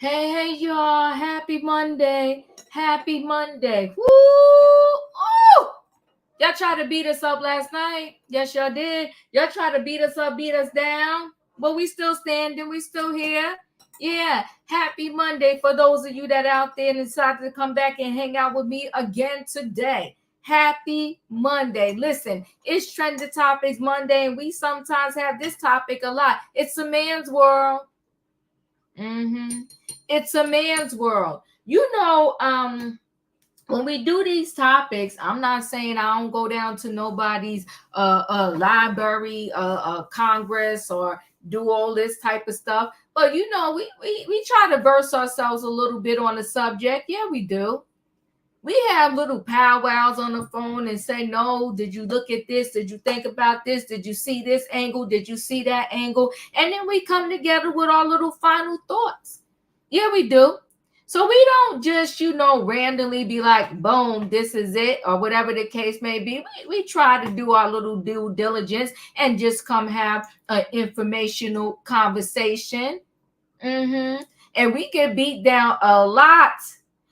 Hey, y'all. Happy Monday. Happy Monday. Woo! Oh! Y'all tried to beat us up last night. Yes, y'all did. Y'all tried to beat us up, beat us down. But we still standing. We still here. Yeah. Happy Monday for those of you that are out there and decided to come back and hang out with me again today. Happy Monday. Listen, it's Trending Topics Monday, and we sometimes have this topic a lot. It's a man's world. It's a man's world. When we do these topics, I'm not saying I don't go down to nobody's library, Congress, or do all this type of stuff. But we try to verse ourselves a little bit on the subject. Yeah, we do. We have little powwows on the phone and say, no, did you look at this? Did you think about this? Did you see this angle? Did you see that angle? And then we come together with our little final thoughts. Yeah, we do. So we don't just, randomly be like, boom, this is it, or whatever the case may be. We try to do our little due diligence and just come have an informational conversation. And we get beat down a lot.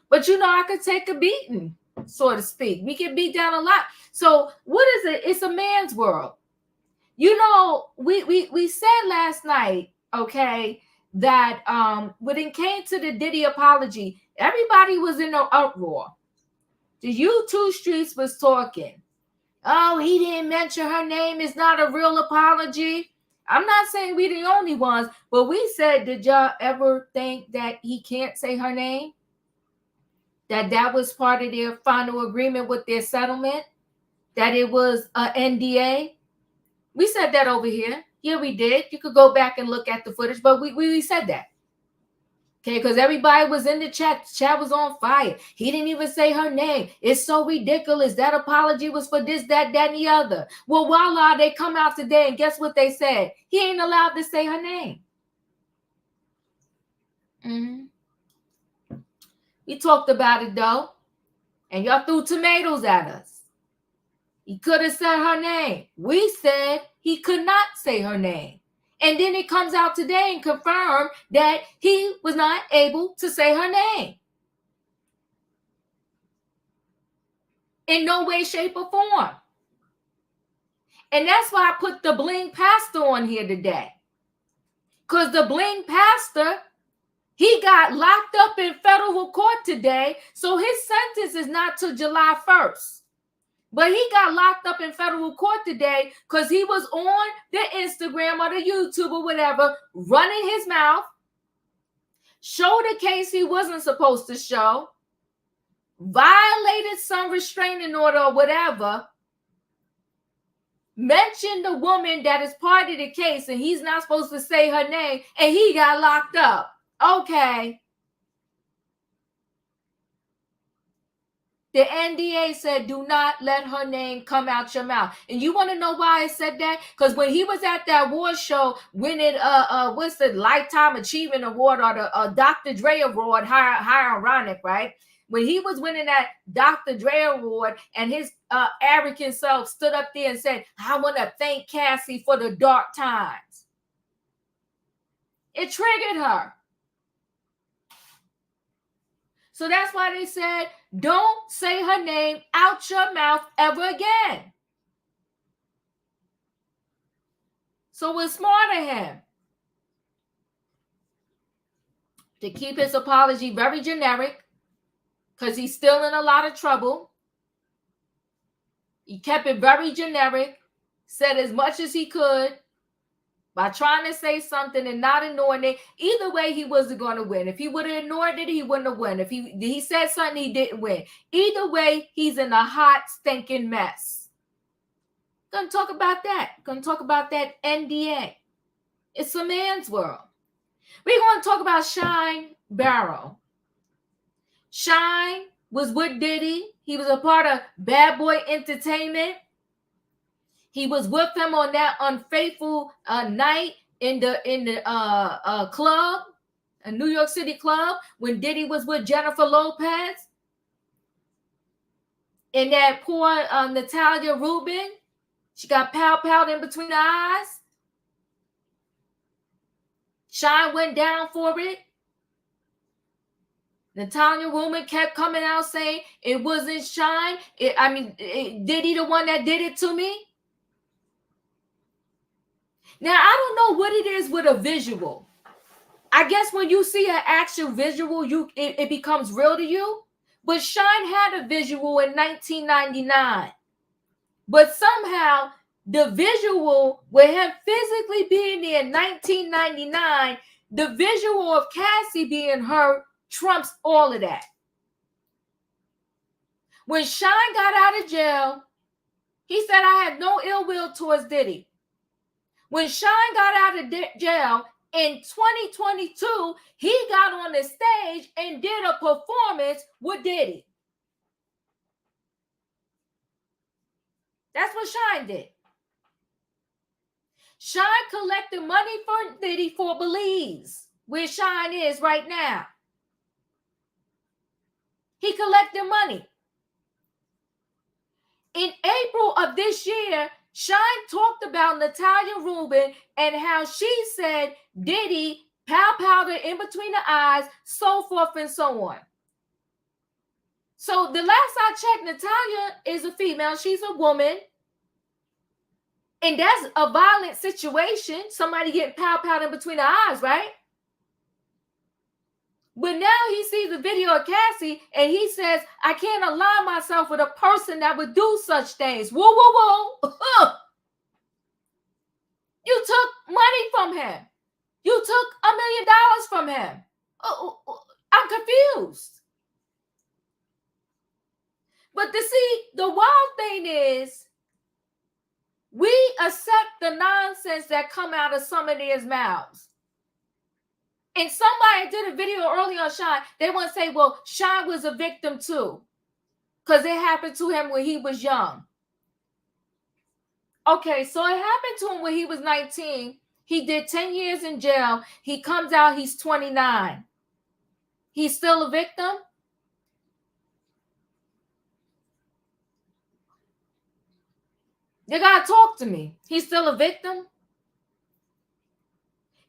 But I could take a beating, so to speak. We get beat down a lot. So what is it? It's a man's world. We said last night, okay, that when it came to the Diddy apology, everybody was in an uproar. The YouTube streets was talking. Oh, he didn't mention her name. It's not a real apology. I'm not saying we the only ones, but we said, did y'all ever think that he can't say her name? That was part of their final agreement with their settlement? That it was an NDA? We said that over here. Yeah, we did. You could go back and look at the footage, but we said that. Okay, because everybody was in the chat. The chat was on fire. He didn't even say her name. It's so ridiculous. That apology was for this, that, and the other. Well, voila, they come out today, and guess what they said? He ain't allowed to say her name. We talked about it, though, and y'all threw tomatoes at us. He could have said her name. We said he could not say her name. And then it comes out today and confirmed that he was not able to say her name. In no way, shape, or form. And that's why I put the Bling Pastor on here today. Because the Bling Pastor, he got locked up in federal court today. So his sentence is not till July 1st. But he got locked up in federal court today because he was on the Instagram or the YouTube or whatever, running his mouth, showed a case he wasn't supposed to show, violated some restraining order or whatever, mentioned the woman that is part of the case and he's not supposed to say her name, and he got locked up. Okay. The NDA said, do not let her name come out your mouth. And you want to know why I said that? Because when he was at that award show winning, what's the Lifetime Achievement Award or the Dr. Dre Award, how ironic, right? When he was winning that Dr. Dre Award and his arrogant self stood up there and said, I want to thank Cassie for the dark times. It triggered her. So that's why they said, don't say her name out your mouth ever again. So it's smart of him to keep his apology very generic because he's still in a lot of trouble. He kept it very generic, said as much as he could by trying to say something and not ignoring it. Either way, he wasn't going to win. If he would have ignored it, he wouldn't have won. If he said something, he didn't win. Either way, he's in a hot, stinking mess. Gonna talk about that. Gonna talk about that NDA. It's a man's world. We're going to talk about Shyne Barrow. Shyne was with Diddy. He was a part of Bad Boy Entertainment. He was with him on that unfaithful night in the club, a New York City club, when Diddy was with Jennifer Lopez. And that poor Natalia Rubin, she got pow in between the eyes. Shyne went down for it. Natalia Woman kept coming out saying it wasn't Shyne. Diddy the one that did it to me? Now, I don't know what it is with a visual. I guess when you see an actual visual, it becomes real to you. But Shyne had a visual in 1999. But somehow the visual with him physically being there in 1999, the visual of Cassie being hurt trumps all of that. When Shyne got out of jail, he said, I had no ill will towards Diddy. When Shyne got out of jail in 2022, he got on the stage and did a performance with Diddy. That's what Shyne did. Shyne collected money for Diddy for Belize, where Shyne is right now. He collected money. In April of this year, Shyne talked about Natalia Rubin and how she said Diddy powder in between the eyes, so forth and so on. So the last I checked, Natalia is a female. She's a woman. And that's a violent situation. Somebody getting powder in between the eyes, right? But now he sees a video of Cassie and he says, I can't align myself with a person that would do such things. Whoa, whoa, whoa. You took money from him. You took $1 million from him. I'm confused. But to see, the wild thing is, we accept the nonsense that come out of some of these mouths. And somebody did a video early on Shyne. They want to say, well, Shyne was a victim too, because it happened to him when he was young. Okay, so it happened to him when he was 19. He did 10 years in jail. He comes out, he's 29. He's still a victim? You gotta talk to me. He's still a victim?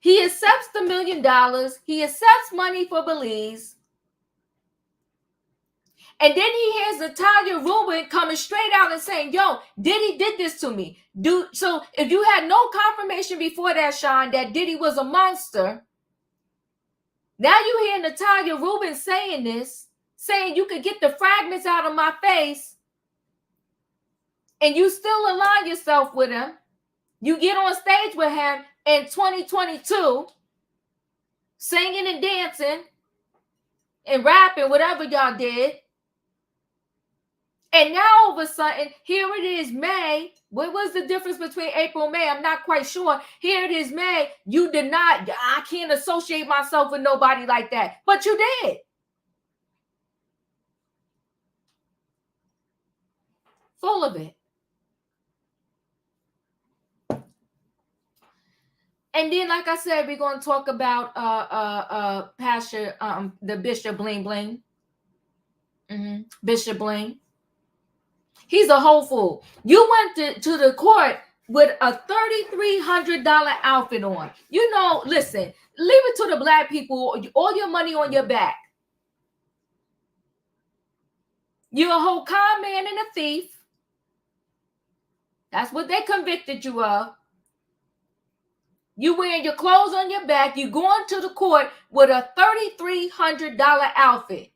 He accepts the $1 million. He accepts money for Belize. And then he hears Natalia Rubin coming straight out and saying, yo, Diddy did this to me. So if you had no confirmation before that, Shyne, that Diddy was a monster, now you hear Natalia Rubin saying this, saying you could get the fragments out of my face, and you still align yourself with him. You get on stage with him in 2022, singing and dancing and rapping, whatever y'all did. And now all of a sudden, here it is, May. What was the difference between April and May? I'm not quite sure. Here it is, May. You did not, I can't associate myself with nobody like that. But you did. Full of it. And then, like I said, we're going to talk about Pastor, the Bishop Bling Bling. Bishop Bling. He's a whole fool. You went to the court with a $3,300 outfit on. You know, listen, leave it to the black people, all your money on your back. You're a whole con man and a thief. That's what they convicted you of. You wearing your clothes on your back. You going to the court with a $3,300 outfit.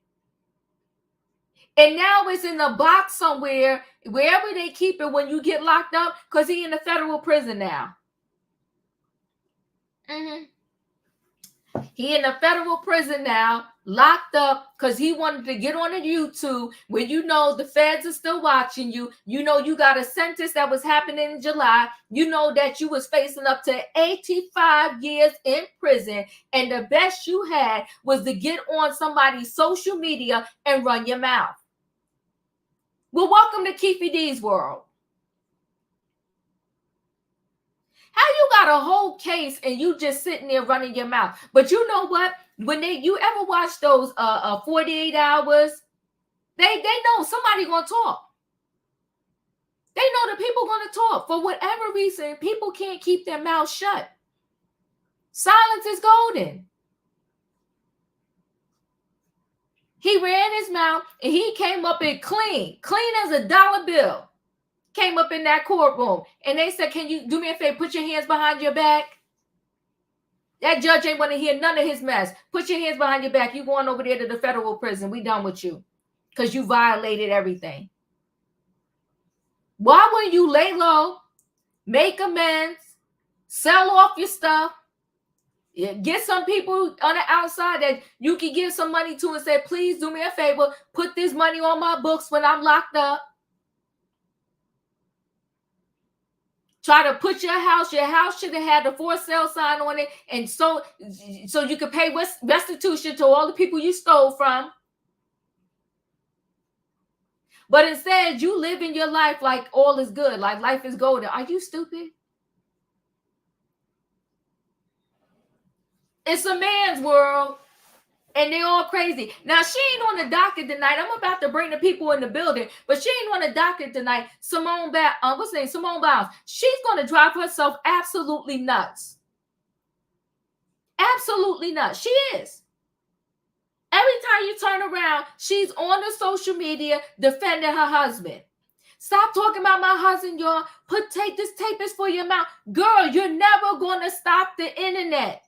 And now it's in a box somewhere, wherever they keep it when you get locked up, because he's in a federal prison now. He in a federal prison now, locked up, because he wanted to get on a YouTube where you know the feds are still watching you. You know you got a sentence that was happening in July. You know that you was facing up to 85 years in prison. And the best you had was to get on somebody's social media and run your mouth. Well, welcome to Keefy D's world. How you got a whole case and you just sitting there running your mouth? But you know what? When you ever watch those 48 hours, they know somebody gonna talk. They know the people gonna talk. For whatever reason, people can't keep their mouth shut. Silence is golden. He ran his mouth and he came up in clean as a dollar bill. Came up in that courtroom and they said, can you do me a favor? Put your hands behind your back. That judge ain't want to hear none of his mess. Put your hands behind your back. You going over there to the federal prison. We done with you because you violated everything. Why wouldn't you lay low, make amends, sell off your stuff, get some people on the outside that you can give some money to and say, please do me a favor, put this money on my books when I'm locked up. Try to put your house should have had the for sale sign on it, and so you could pay restitution to all the people you stole from. But instead, you live in your life like all is good, like life is golden. Are you stupid? It's a man's world, and they're all crazy. Now, she ain't on the docket tonight. I'm about to bring the people in the building, but she ain't on the docket tonight. Simone Biles. She's going to drive herself absolutely nuts. Absolutely nuts. She is. Every time you turn around, she's on the social media defending her husband. Stop talking about my husband, y'all. Take this tape is for your mouth. Girl, you're never going to stop the internet.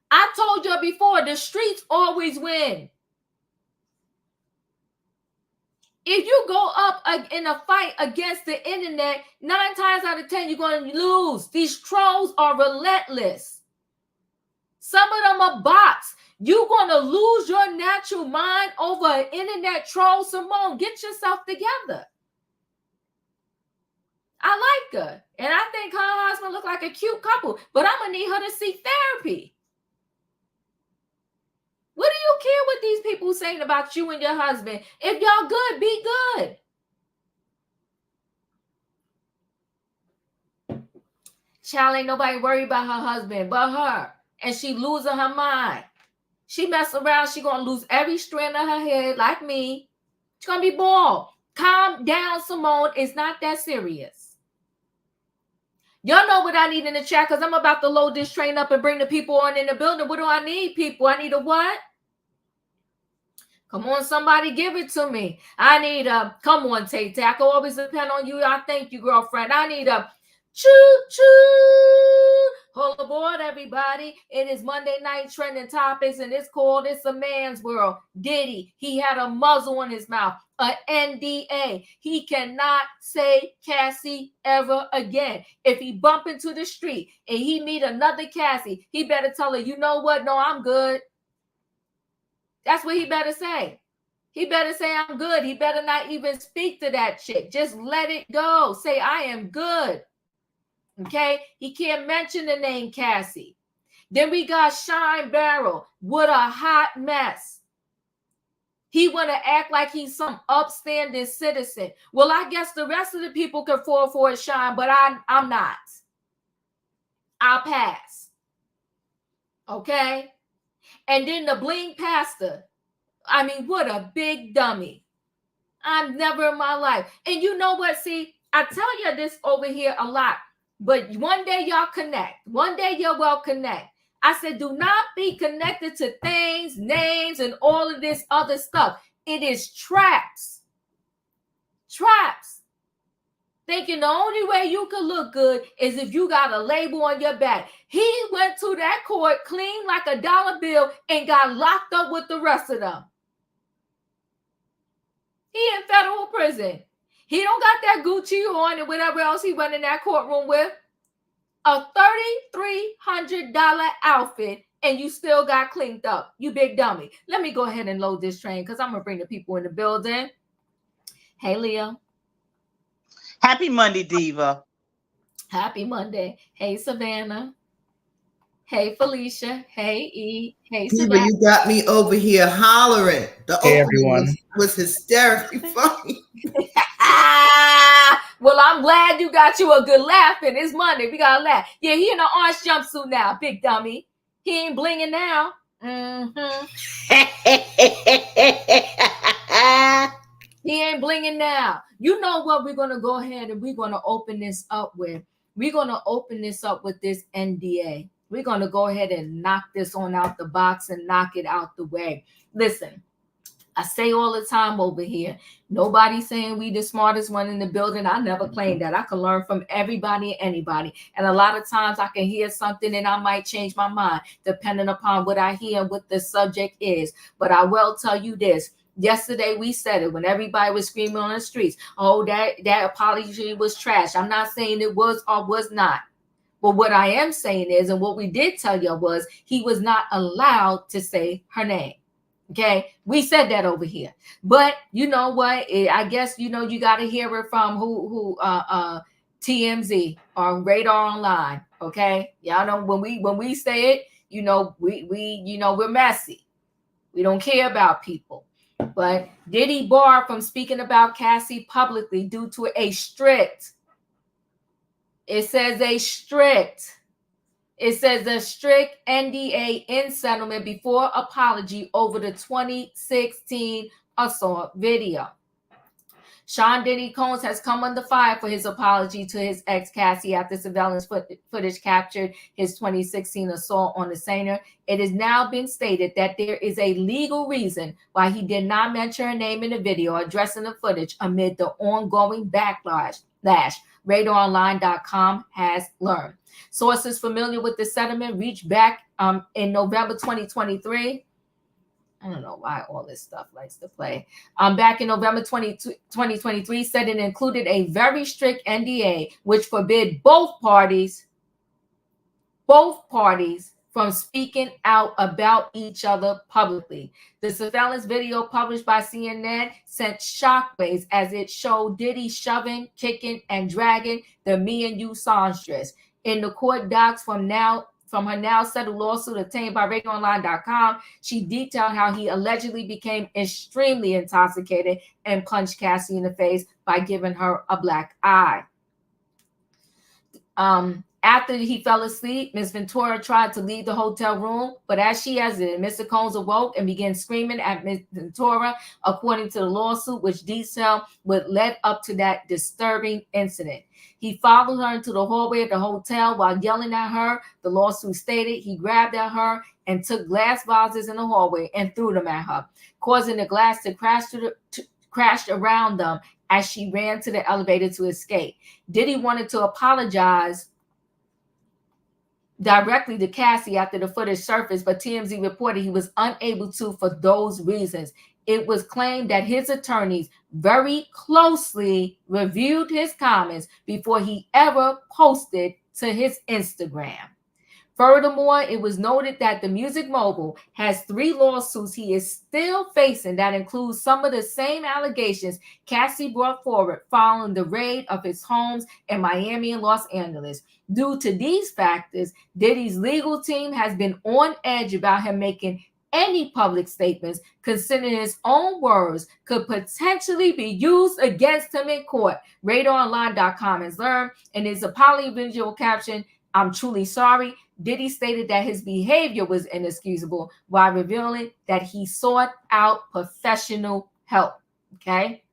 I told you before, the streets always win. If you go up in a fight against the internet, 9 times out of 10, you're going to lose. These trolls are relentless. Some of them are bots. You're going to lose your natural mind over an internet troll. Simone, get yourself together. I like her. And I think her husband look like a cute couple. But I'm going to need her to seek therapy. What do you care what these people saying about you and your husband? If y'all good, be good. Child, ain't nobody worried about her husband but her. And she losing her mind. She mess around, she gonna lose every strand of her head like me. She's gonna be bald. Calm down, Simone. It's not that serious. Y'all know what I need in the chat because I'm about to load this train up and bring the people on in the building. What do I need, people? I need a what? Come on, somebody give it to me. I need a, come on, Tay-Tay. I can always depend on you. I thank you, girlfriend. I need a choo-choo. Hold aboard, everybody. It is Monday night trending topics, and it's called It's a Man's World. Diddy, he had a muzzle in his mouth, an NDA. He cannot say Cassie ever again. If he bump into the street and he meet another Cassie, he better tell her, you know what? No, I'm good. That's what he better say. He better say, I'm good. He better not even speak to that chick. Just let it go. Say, I am good. Okay? He can't mention the name Cassie. Then we got Shyne Barrow. What a hot mess. He want to act like he's some upstanding citizen. Well, I guess the rest of the people can fall for it, Shyne, but I'm not. I'll pass. Okay? And then the Bling pastor. I mean, what a big dummy. I'm never in my life. And you know what? See, I tell you this over here a lot. But one day y'all connect. One day you'll well connect. I said, do not be connected to things, names, and all of this other stuff. It is traps. Traps. Thinking the only way you could look good is if you got a label on your back. He went to that court clean like a dollar bill and got locked up with the rest of them. He in federal prison. He don't got that Gucci on and whatever else he went in that courtroom with. A $3,300 outfit and you still got cleaned up. You big dummy. Let me go ahead and load this train because I'm going to bring the people in the building. Hey, Leo. Happy Monday, Diva. Happy Monday. Hey, Savannah. Hey, Felicia. Hey, E. Hey, Diva, Savannah. you got me over here hollering. The Hey, opening everyone. was hysterically funny. Well, I'm glad you got you a good laugh in. It's Monday. We got to laugh. Yeah, he in an orange jumpsuit now, big dummy. He ain't blinging now. He ain't blinging now. You know what we're going to go ahead and we're going to open this up with? We're going to open this up with this NDA. We're going to go ahead and knock this on out the box and knock it out the way. Listen, I say all the time over here, nobody's saying we the smartest one in the building. I never claimed that. I can learn from everybody and anybody. And a lot of times I can hear something and I might change my mind depending upon what I hear and what the subject is. But I will tell you this. Yesterday we said it when everybody was screaming on the streets. Oh, that apology was trash. I'm not saying it was or was not. But what I am saying is, and what we did tell you was, he was not allowed to say her name. Okay, we said that over here. But you know what? I guess you got to hear it from TMZ or Radar Online. Okay, y'all know when we say it, we're messy. We don't care about people. But Diddy barred from speaking about Cassie publicly due to a strict. It says a strict NDA in settlement before apology over the 2016 assault video. Sean Diddy Combs has come under fire for his apology to his ex Cassie after surveillance footage captured his 2016 assault on the singer. It has now been stated that there is a legal reason why he did not mention her name in the video addressing the footage amid the ongoing backlash. RadarOnline.com has learned. Sources familiar with the settlement reached back in November 2023. I don't know why all this stuff likes to play. Back in November 2023, said it included a very strict NDA, which forbid both parties from speaking out about each other publicly. The surveillance video published by CNN sent shockwaves as it showed Diddy shoving, kicking, and dragging the Me and You songstress. In the court docs from her now settled lawsuit obtained by RadarOnline.com, she detailed how he allegedly became extremely intoxicated and punched Cassie in the face by giving her a black eye. After he fell asleep, Ms. Ventura tried to leave the hotel room, but as she exited, Mr. Combs awoke and began screaming at Ms. Ventura, according to the lawsuit, which detailed what led up to that disturbing incident. He followed her into the hallway of the hotel while yelling at her. The lawsuit stated he grabbed at her and took glass vases in the hallway and threw them at her, causing the glass to crash around them as she ran to the elevator to escape. Diddy wanted to apologize directly to Cassie after the footage surfaced, but TMZ reported he was unable to for those reasons. It was claimed that his attorneys very closely reviewed his comments before he ever posted to his Instagram. Furthermore, it was noted that the music mogul has 3 lawsuits he is still facing that include some of the same allegations Cassie brought forward following the raid of his homes in Miami and Los Angeles. Due to these factors, Diddy's legal team has been on edge about him making any public statements, considering his own words could potentially be used against him in court. RadarOnline.com has learned in his apology visual caption, "I'm truly sorry." Diddy stated that his behavior was inexcusable while revealing that he sought out professional help. Okay.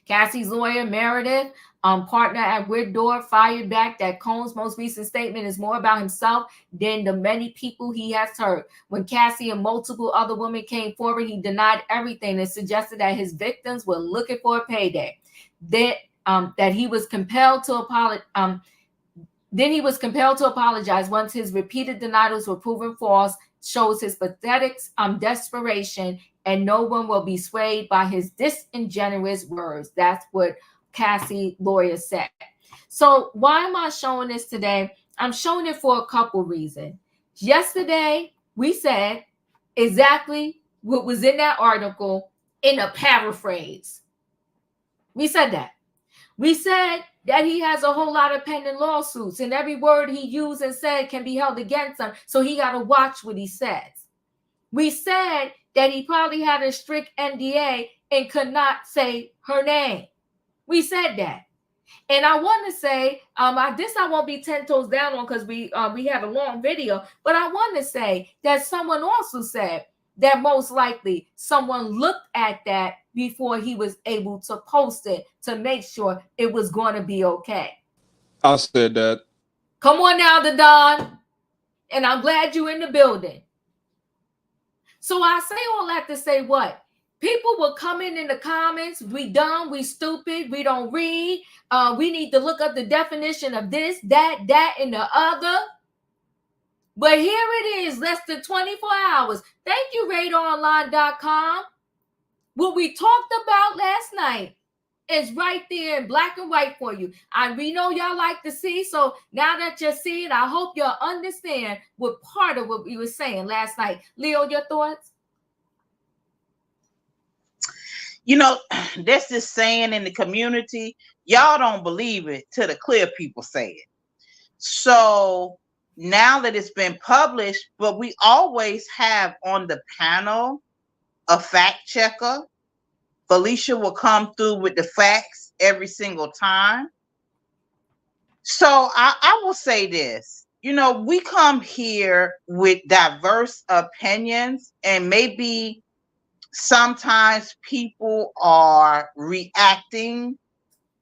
Cassie's lawyer, Meredith, partner at Widdor, fired back that Combs' most recent statement is more about himself than the many people he has hurt. When Cassie and multiple other women came forward, he denied everything and suggested that his victims were looking for a payday. That he was compelled to apologize. Then he was compelled to apologize once his repeated denials were proven false, shows his pathetic desperation, and no one will be swayed by his disingenuous words. That's what Cassie lawyer said. So why am I showing this today? I'm showing it for a couple reasons. Yesterday, we said exactly what was in that article in a paraphrase. We said that. We said that he has a whole lot of pending lawsuits and every word he used and said can be held against him. So he got to watch what he says. We said that he probably had a strict NDA and could not say her name. We said that. And I want to say, I won't be 10 toes down on because we had a long video, but I want to say that someone also said that most likely someone looked at that before he was able to post it to make sure it was going to be okay. I said that. Come on now, the Don. And I'm glad you're in the building. So I say all that to say what? People will come in the comments, we dumb, we stupid, we don't read. We need to look up the definition of this, that, and the other. But here it is, less than 24 hours. Thank you, RadarOnline.com. What we talked about last night is right there in black and white for you. We know y'all like to see, so now that you see it, I hope y'all understand what part of what we were saying last night. Leo, your thoughts? You know, there's this saying in the community, y'all don't believe it till the clear people say it. So now that it's been published, but we always have on the panel a fact checker. Felicia will come through with the facts every single time. So I will say this, you know, we come here with diverse opinions, and maybe sometimes people are reacting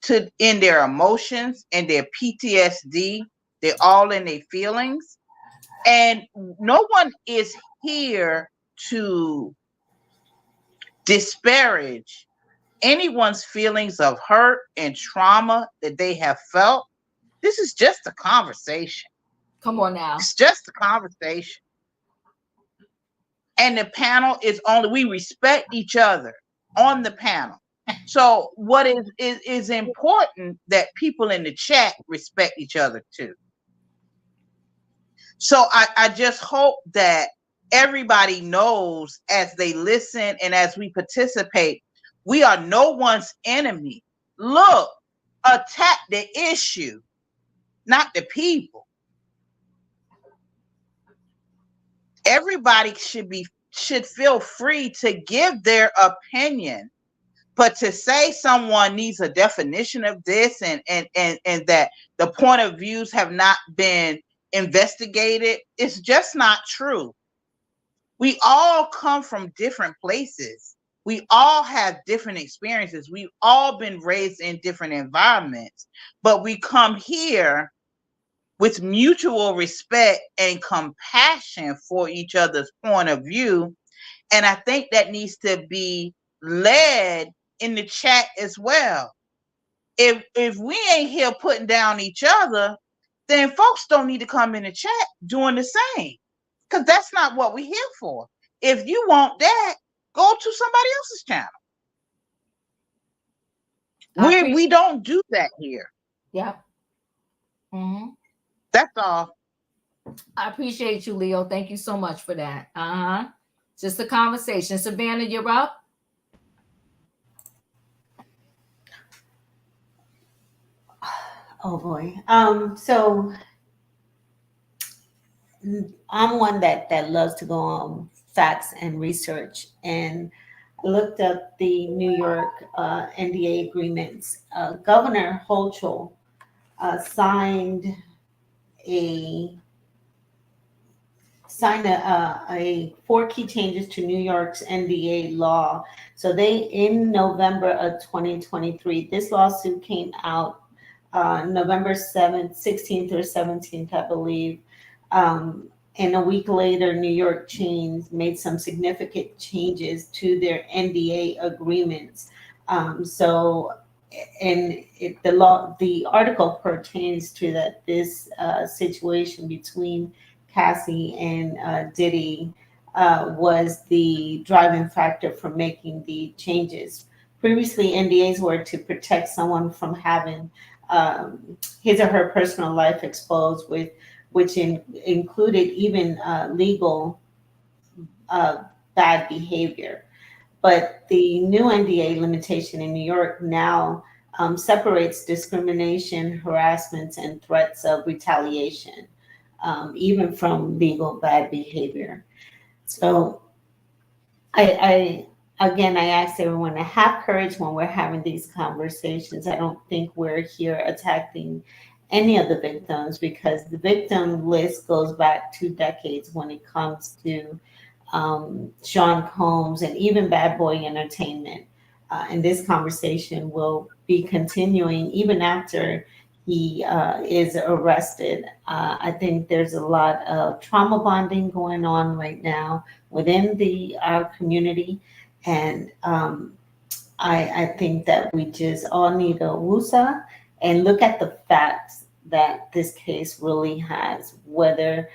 to in their emotions and their PTSD. They're all in their feelings. And no one is here to disparage anyone's feelings of hurt and trauma that they have felt. This is just a conversation. Come on now. It's just a conversation. And the panel is only, we respect each other on the panel. So what is important that people in the chat respect each other too. So I just hope that everybody knows as they listen and as we participate, we are no one's enemy. Look, attack the issue, not the people. Everybody should feel free to give their opinion, but to say someone needs a definition of this and that the point of views have not been investigated, it's just not true. We all come from different places. We all have different experiences. We've all been raised in different environments, but we come here with mutual respect and compassion for each other's point of view. And I think that needs to be led in the chat as well. If we ain't here putting down each other, then folks don't need to come in the chat doing the same, because that's not what we're here for. If you want that, go to somebody else's channel. We don't do that here. Yeah. Mm-hmm. That's all. I appreciate you, Leo. Thank you so much for that. Just a conversation. Savannah, you're up. Oh boy. So I'm one that loves to go on facts and research, and I looked up the New York NDA agreements. Governor Hochul signed a 4 key changes to New York's NDA law. So in November of 2023, this lawsuit came out November 7th, 16th or 17th, I believe. And a week later, New York chains made some significant changes to their NDA agreements. The article pertains to this situation between Cassie and Diddy was the driving factor for making the changes. Previously, NDAs were to protect someone from having his or her personal life exposed, which included even legal bad behavior. But the new NDA limitation in New York now separates discrimination, harassment, and threats of retaliation, even from legal bad behavior. So I ask everyone to have courage when we're having these conversations. I don't think we're here attacking any of the victims, because the victim list goes back 2 decades when it comes to Sean Combs and even Bad Boy Entertainment. And this conversation will be continuing even after he is arrested. I think there's a lot of trauma bonding going on right now within our community, and I think that we just all need a woosah and look at the facts that this case really has, whether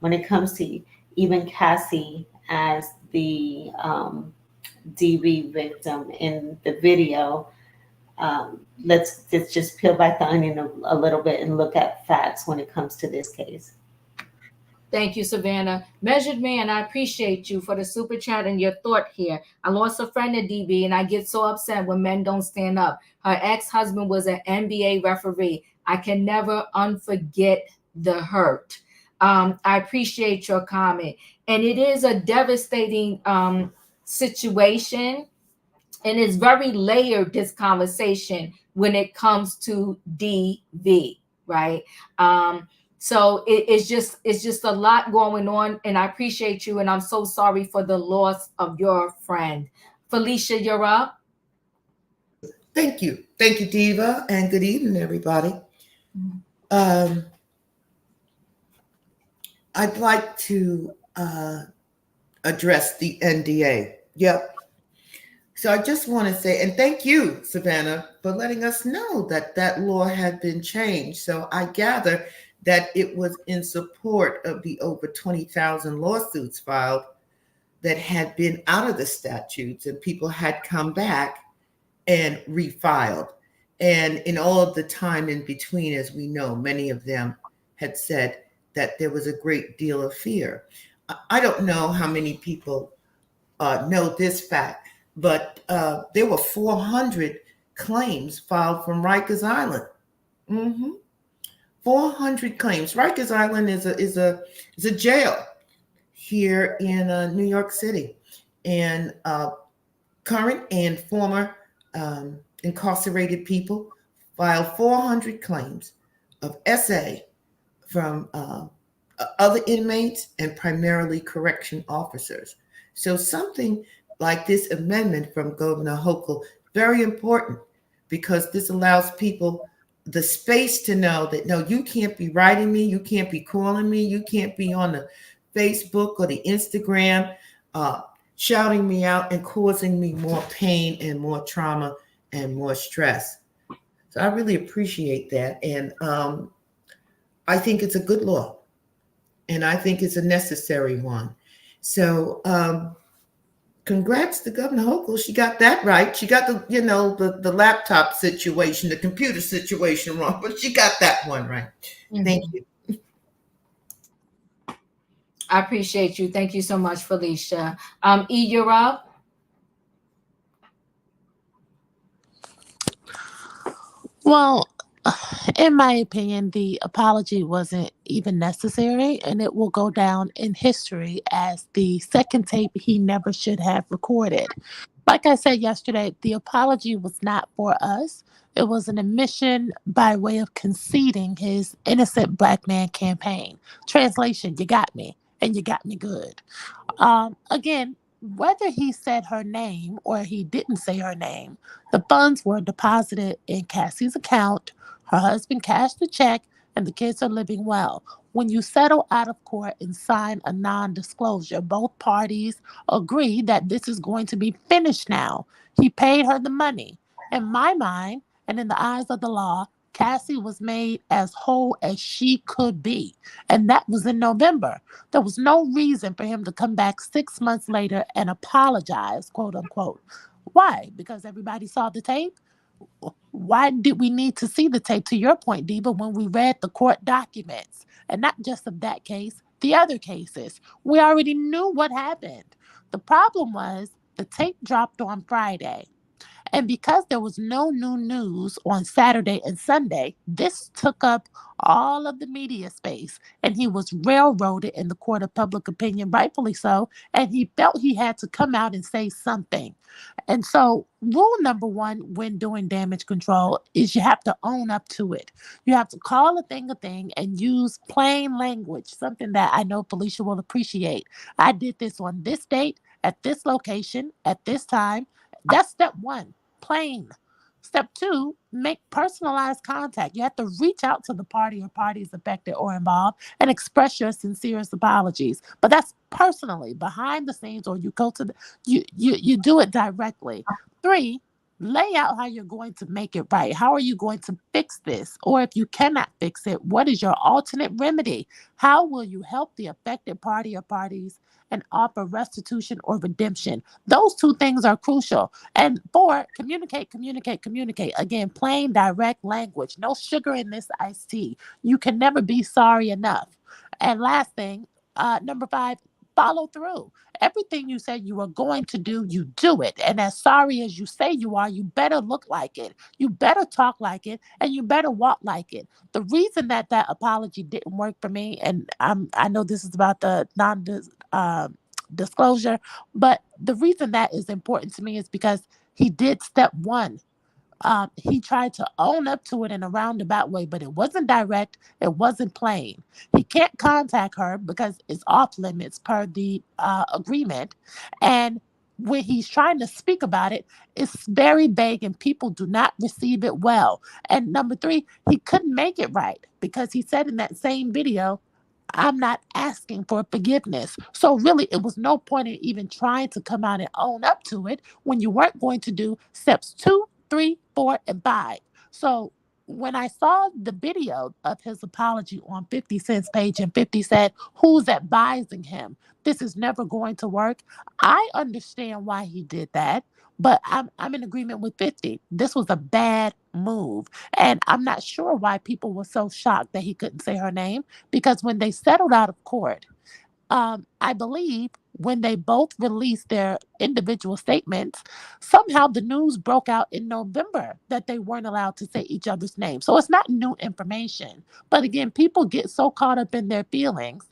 when it comes to even Cassie as the DV victim in the video. Let's just peel back the onion a little bit and look at facts when it comes to this case. Thank you, Savannah. Measured Man, I appreciate you for the super chat and your thought here. I lost a friend at DB and I get so upset when men don't stand up. Her ex-husband was an NBA referee. I can never unforget the hurt. I appreciate your comment. And it is a devastating situation. And it's very layered, this conversation, when it comes to DV, right? So it's just a lot going on, and I appreciate you, and I'm so sorry for the loss of your friend. Felicia, you're up. Thank you, Diva, and good evening, everybody. I'd like to address the NDA. Yep. So I just want to say, and thank you, Savannah, for letting us know that that law had been changed. So I gather that it was in support of the over 20,000 lawsuits filed that had been out of the statutes, and people had come back and refiled. And in all of the time in between, as we know, many of them had said that there was a great deal of fear. I don't know how many people know this fact, but there were 400 claims filed from Rikers Island. 400 claims. Rikers Island is a jail here in New York City, and current and former incarcerated people filed 400 claims of SA from other inmates and primarily correction officers. So something like this amendment from Governor Hochul, very important, because this allows people the space to know that, no, you can't be writing me, you can't be calling me, you can't be on the Facebook or the Instagram shouting me out and causing me more pain and more trauma and more stress. So I really appreciate that. And I think it's a good law. And I think it's a necessary one. So congrats to Governor Hochul. She got that right. She got the laptop situation, the computer situation wrong, but she got that one right. Mm-hmm. Thank you. I appreciate you. Thank you so much, Felicia. E, you're up. Well, in my opinion, the apology wasn't even necessary, and it will go down in history as the second tape he never should have recorded. Like I said yesterday, the apology was not for us. It was an admission by way of conceding his innocent black man campaign. Translation, you got me, and you got me good. Again, whether he said her name or he didn't say her name, the funds were deposited in Cassie's account. Her husband cashed the check, and the kids are living well. When you settle out of court and sign a non-disclosure, both parties agree that this is going to be finished now. He paid her the money. In my mind, and in the eyes of the law, Cassie was made as whole as she could be. And that was in November. There was no reason for him to come back 6 months later and apologize, quote unquote. Why? Because everybody saw the tape? Why did we need to see the tape, to your point, Diva, when we read the court documents? And not just of that case, the other cases. We already knew what happened. The problem was the tape dropped on Friday. And because there was no new news on Saturday and Sunday, this took up all of the media space, and he was railroaded in the court of public opinion, rightfully so, and he felt he had to come out and say something. And so rule number one when doing damage control is you have to own up to it. You have to call a thing and use plain language, something that I know Felicia will appreciate. I did this on this date, at this location, at this time. That's step one. Plain. Step 2, make personalized contact. You have to reach out to the party or parties affected or involved and express your sincerest apologies. But that's personally, behind the scenes, or you go to you do it directly. 3, lay out how you're going to make it right. How are you going to fix this? Or if you cannot fix it, what is your alternate remedy? How will you help the affected party or parties and offer restitution or redemption? Those 2 things are crucial. And 4, communicate, communicate, communicate. Again, plain, direct language. No sugar in this iced tea. You can never be sorry enough. And last thing, number 5, follow through. Everything you said you were going to do, you do it. And as sorry as you say you are, you better look like it. You better talk like it, and you better walk like it. The reason that apology didn't work for me, and I know this is about the disclosure, but the reason that is important to me is because he did step 1. He tried to own up to it in a roundabout way, but it wasn't direct. It wasn't plain. He can't contact her because it's off limits per the agreement. And when he's trying to speak about it, it's very vague and people do not receive it well. And number 3, he couldn't make it right because he said in that same video, I'm not asking for forgiveness. So really, it was no point in even trying to come out and own up to it when you weren't going to do steps 2, 3, 4, and 5. So when I saw the video of his apology on 50 Cent's page and 50 said, who's advising him? This is never going to work. I understand why he did that, but I'm in agreement with 50. This was a bad move. And I'm not sure why people were so shocked that he couldn't say her name, because when they settled out of court, I believe when they both released their individual statements, somehow the news broke out in November that they weren't allowed to say each other's names. So it's not new information. But again, people get so caught up in their feelings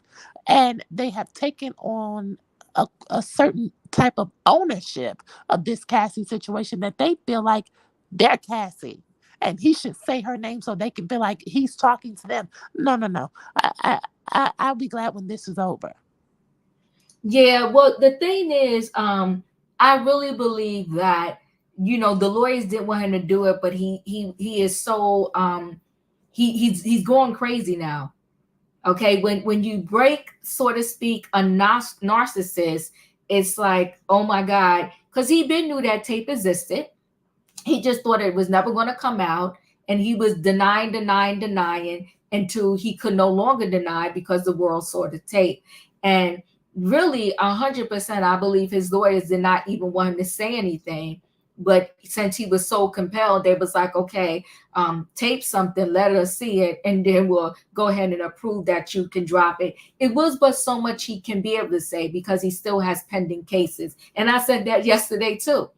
and they have taken on a certain type of ownership of this Cassie situation that they feel like they're Cassie and he should say her name so they can feel like he's talking to them. No, no, no. I'll be glad when this is over. Yeah, well, the thing is, I really believe that, you know, the lawyers didn't want him to do it, but he is so he's going crazy now. Okay, when you break, so to speak, a narcissist, it's like, oh my God, because he been knew that tape existed. He just thought it was never going to come out, and he was denying until he could no longer deny because the world saw the tape. And really, 100%, I believe his lawyers did not even want him to say anything. But since he was so compelled, they was like, okay, tape something, let us see it, and then we'll go ahead and approve that you can drop it. It was but so much he can be able to say because he still has pending cases. And I said that yesterday too.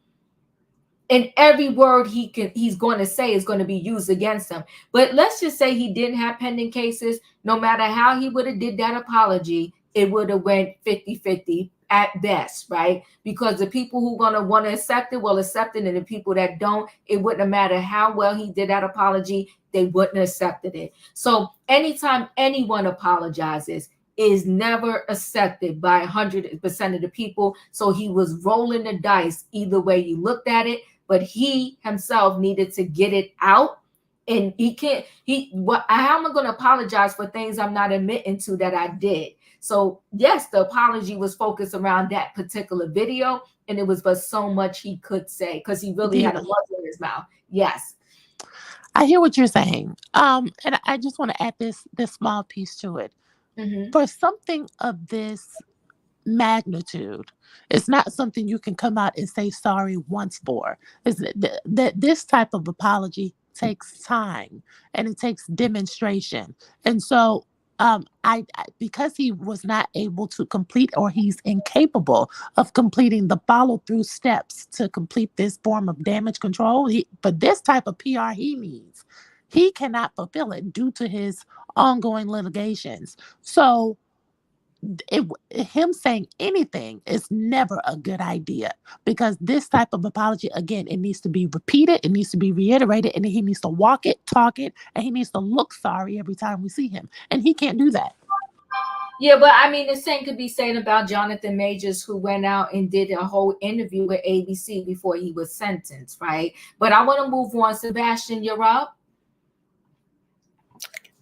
And every word he's going to say is going to be used against him. But let's just say he didn't have pending cases. No matter how he would have did that apology, it would have went 50-50 at best, right? Because the people who are going to want to accept it will accept it, and the people that don't, it wouldn't have mattered how well he did that apology, they wouldn't have accepted it. So anytime anyone apologizes, is never accepted by 100% of the people. So he was rolling the dice either way you looked at it, but he himself needed to get it out. And how am I going to apologize for things I'm not admitting to that I did? So yes, the apology was focused around that particular video, and it was but so much he could say because he really had a muzzle in his mouth. Yes. I hear what you're saying. And I just want to add this small piece to it. Mm-hmm. For something of this magnitude, it's not something you can come out and say sorry once for. This type of apology takes time and it takes demonstration. And so I because he was not able to complete, or he's incapable of completing the follow-through steps to complete this form of damage control, for this type of PR he needs, he cannot fulfill it due to his ongoing litigations. So him saying anything is never a good idea, because this type of apology, again, it needs to be repeated, it needs to be reiterated, and he needs to walk it, talk it, and he needs to look sorry every time we see him, and he can't do that. Yeah, but I mean, the same could be said about Jonathan Majors, who went out and did a whole interview with ABC before he was sentenced, right? But I want to move on. Sebastian, you're up.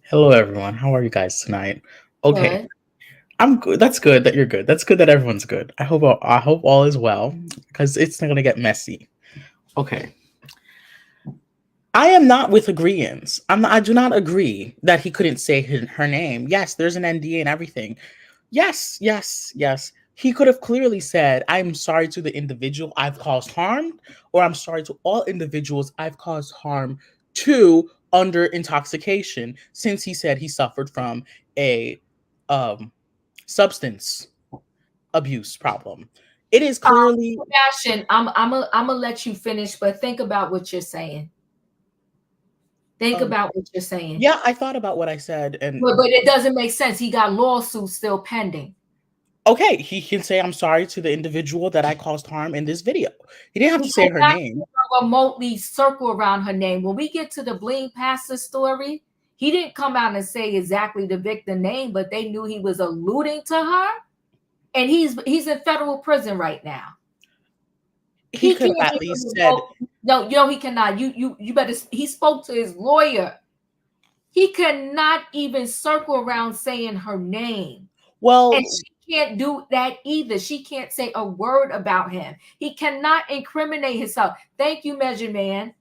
Hello, everyone. How are you guys tonight? Okay, Good. I'm good. That's good that you're good. That's good that everyone's good. I hope all is well because it's not gonna get messy. Okay, I am not with agreeance. I do not agree that he couldn't say her name. Yes, there's an NDA and everything. Yes, yes, yes. He could have clearly said, "I'm sorry to the individual I've caused harm," or "I'm sorry to all individuals I've caused harm to under intoxication," since he said he suffered from a um, substance abuse problem. It is clearly Sebastian, I'm gonna let you finish, but think about what you're saying. Think um, about what you're saying. yeah. I thought about what I said, and But it doesn't make sense. He got lawsuits still pending. okay, he can say, "I'm sorry to the individual that I caused harm in this video." He didn't have He to say her cannot name. remotely circle around her name. When we get to the Bling Pastor story, he didn't come out and say exactly the victim name, but they knew he was alluding to her. And he's in federal prison right now. He He could can't have at even least said, revoke. No, he cannot. You better. He spoke to his lawyer. He cannot even circle around saying her name. And "Well, she can't do that either. She can't say a word about him. He cannot incriminate himself. Thank you, Measure Man.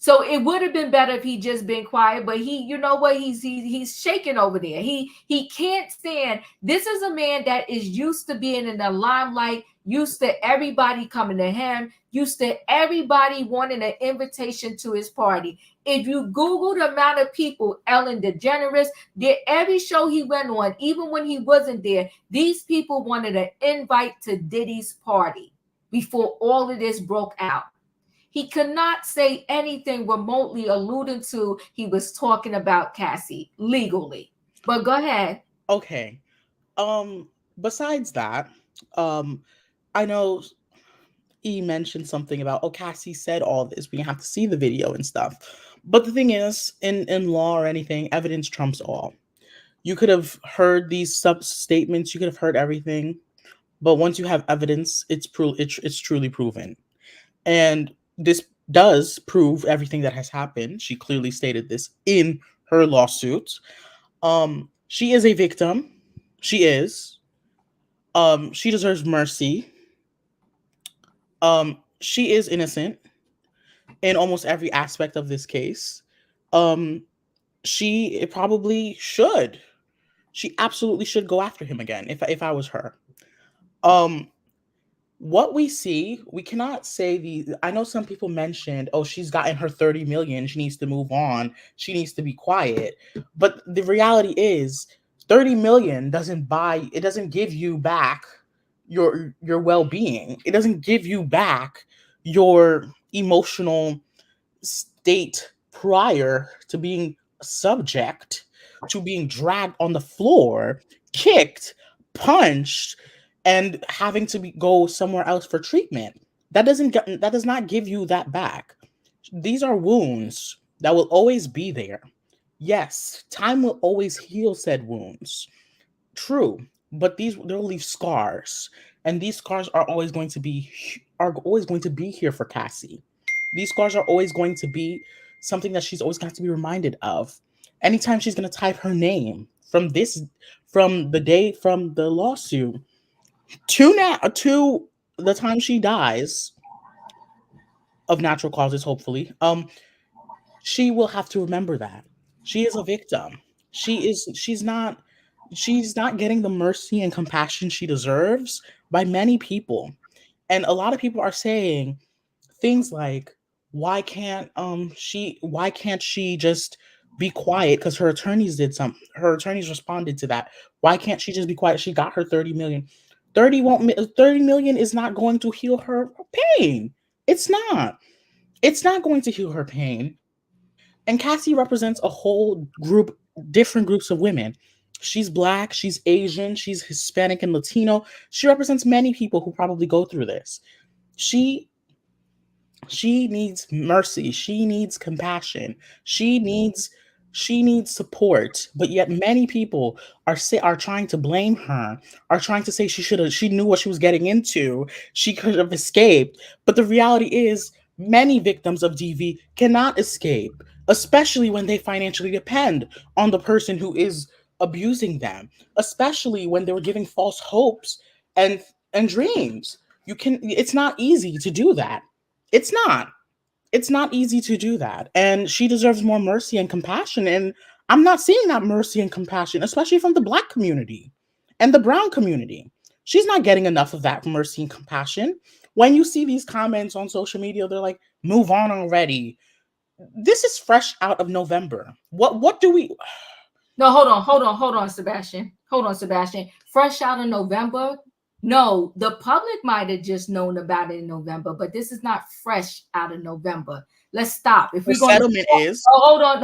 So it would have been better if he just been quiet, but he, you know what, he's shaking over there. He can't stand. This is a man that is used to being in the limelight, used to everybody coming to him, used to everybody wanting an invitation to his party. If you Google the amount of people Ellen DeGeneres did, every show he went on, even when he wasn't there, these people wanted an invite to Diddy's party before all of this broke out. He could not say anything remotely alluding to he was talking about Cassie legally. But go ahead. okay." Besides that, um, I know he mentioned something about, "Oh, Cassie said all this. We have to see the video and stuff." But the thing is, in law or anything, evidence trumps all. You could have heard these sub statements. You could have heard everything, but once you have evidence, it's truly proven. And this does prove everything that has happened. She clearly stated this in her lawsuit. She is a victim. She is. She deserves mercy. She is innocent in almost every aspect of this case. Um, she probably should. She absolutely should go after him again if I was her. Um, what we see, we cannot say the I know some people mentioned, "Oh, she's gotten her 30 million, she needs to move on, she needs to be quiet." But the reality is 30 million doesn't give you back your well-being. It doesn't give you back your emotional state prior to being subject to being dragged on the floor, kicked, punched, and having to go somewhere else for treatment. That does not give you that back. These are wounds that will always be there. Yes, time will always heal said wounds. True, but they'll leave scars, and these scars are always going to be here for Cassie. These scars are always going to be something that she's always going to be reminded of. Anytime she's going to type her name from the day from the lawsuit to the time she dies of natural causes, hopefully, she will have to remember that she is a victim. She's not getting the mercy and compassion she deserves by many people. And a lot of people are saying things like, why can't she just be quiet, because her attorneys responded to that. Why can't she just be quiet? She got her 30 million. 30 million is not going to heal her pain. It's not going to heal her pain. And Cassie represents a whole different groups of women. She's Black, she's Asian, she's Hispanic and Latino. She represents many people who probably go through this. She she needs mercy. She needs compassion. She needs She needs support, but yet many people are trying to blame her, are trying to say she knew what she was getting into, she could have escaped. But the reality is many victims of DV cannot escape, especially when they financially depend on the person who is abusing them, especially when they were giving false hopes and dreams. It's not easy to do that. It's not. It's not easy to do that. And she deserves more mercy and compassion. And I'm not seeing that mercy and compassion, especially from the Black community and the brown community. She's not getting enough of that mercy and compassion. When you see these comments on social media, they're like, move on already. This is fresh out of November. What do we No, hold on, Sebastian. Hold on, Sebastian. Fresh out of November? No, the public might have just known about it in November, but this is not fresh out of November. Let's stop. If the we're going settlement to is hold on.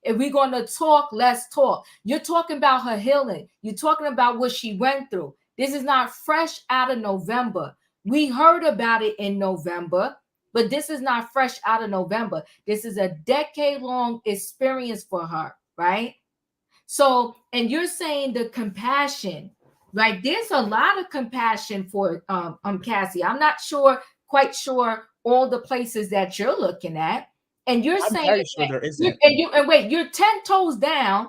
If we're going to talk, let's talk. You're talking about her healing. You're talking about what she went through. This is not fresh out of November. We heard about it in November. But this is not fresh out of November. This is a decade-long experience for her, right? So, and you're saying the compassion, right? There's a lot of compassion for Cassie. I'm not quite sure all the places that you're looking at. And you're I'm saying very sure there isn't. and wait, you're 10 toes down.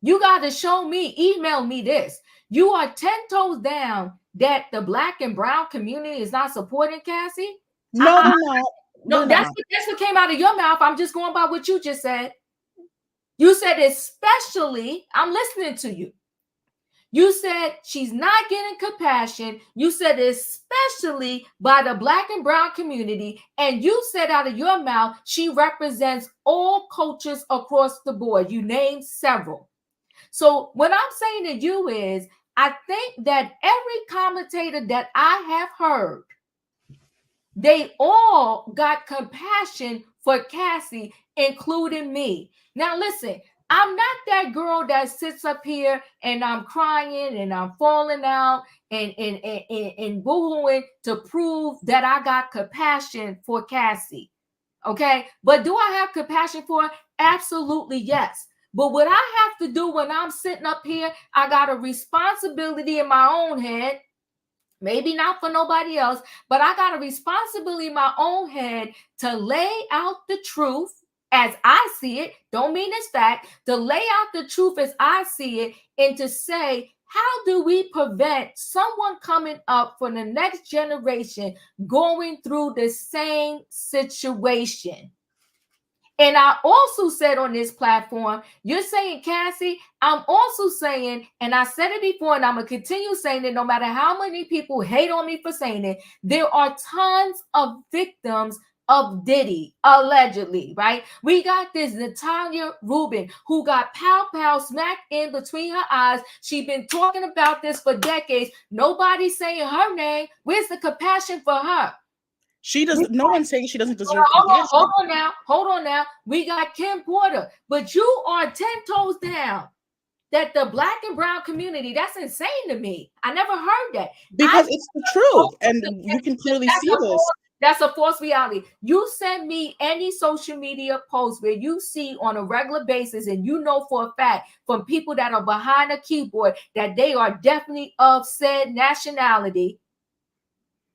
You got to show me, email me this. You are 10 toes down that the Black and brown community is not supporting Cassie. No, they're not. No, that's what came out of your mouth. I'm just going by what you just said. You said especially, I'm listening to you. You said she's not getting compassion. You said especially by the Black and brown community. And you said out of your mouth, she represents all cultures across the board. You named several. So what I'm saying to you is, I think that every commentator that I have heard, they all got compassion for Cassie, including me. Now, listen, I'm not that girl that sits up here and I'm crying and I'm falling out and boohooing to prove that I got compassion for Cassie. Okay. But do I have compassion for her? Absolutely, yes. But what I have to do when I'm sitting up here, I got a responsibility in my own head. Maybe not for nobody else, but I got a responsibility in my own head to lay out the truth as I see it. Don't mean it's fact. To lay out the truth as I see it and to say, how do we prevent someone coming up for the next generation going through the same situation? And I also said on this platform, you're saying, Cassie, I'm also saying, and I said it before, and I'm going to continue saying it no matter how many people hate on me for saying it, there are tons of victims of Diddy, allegedly, right? We got this Natalia Rubin who got pow smacked in between her eyes. She's been talking about this for decades. Nobody's saying her name. Where's the compassion for her? She does. No one's saying she doesn't deserve compassion. Hold on now. We got Kim Porter, but you are 10 toes down that the Black and brown community, that's insane to me. I never heard that. Because it's the truth, and you can clearly see this. That's a false reality. You send me any social media post where you see on a regular basis, and you know for a fact from people that are behind a keyboard that they are definitely of said nationality,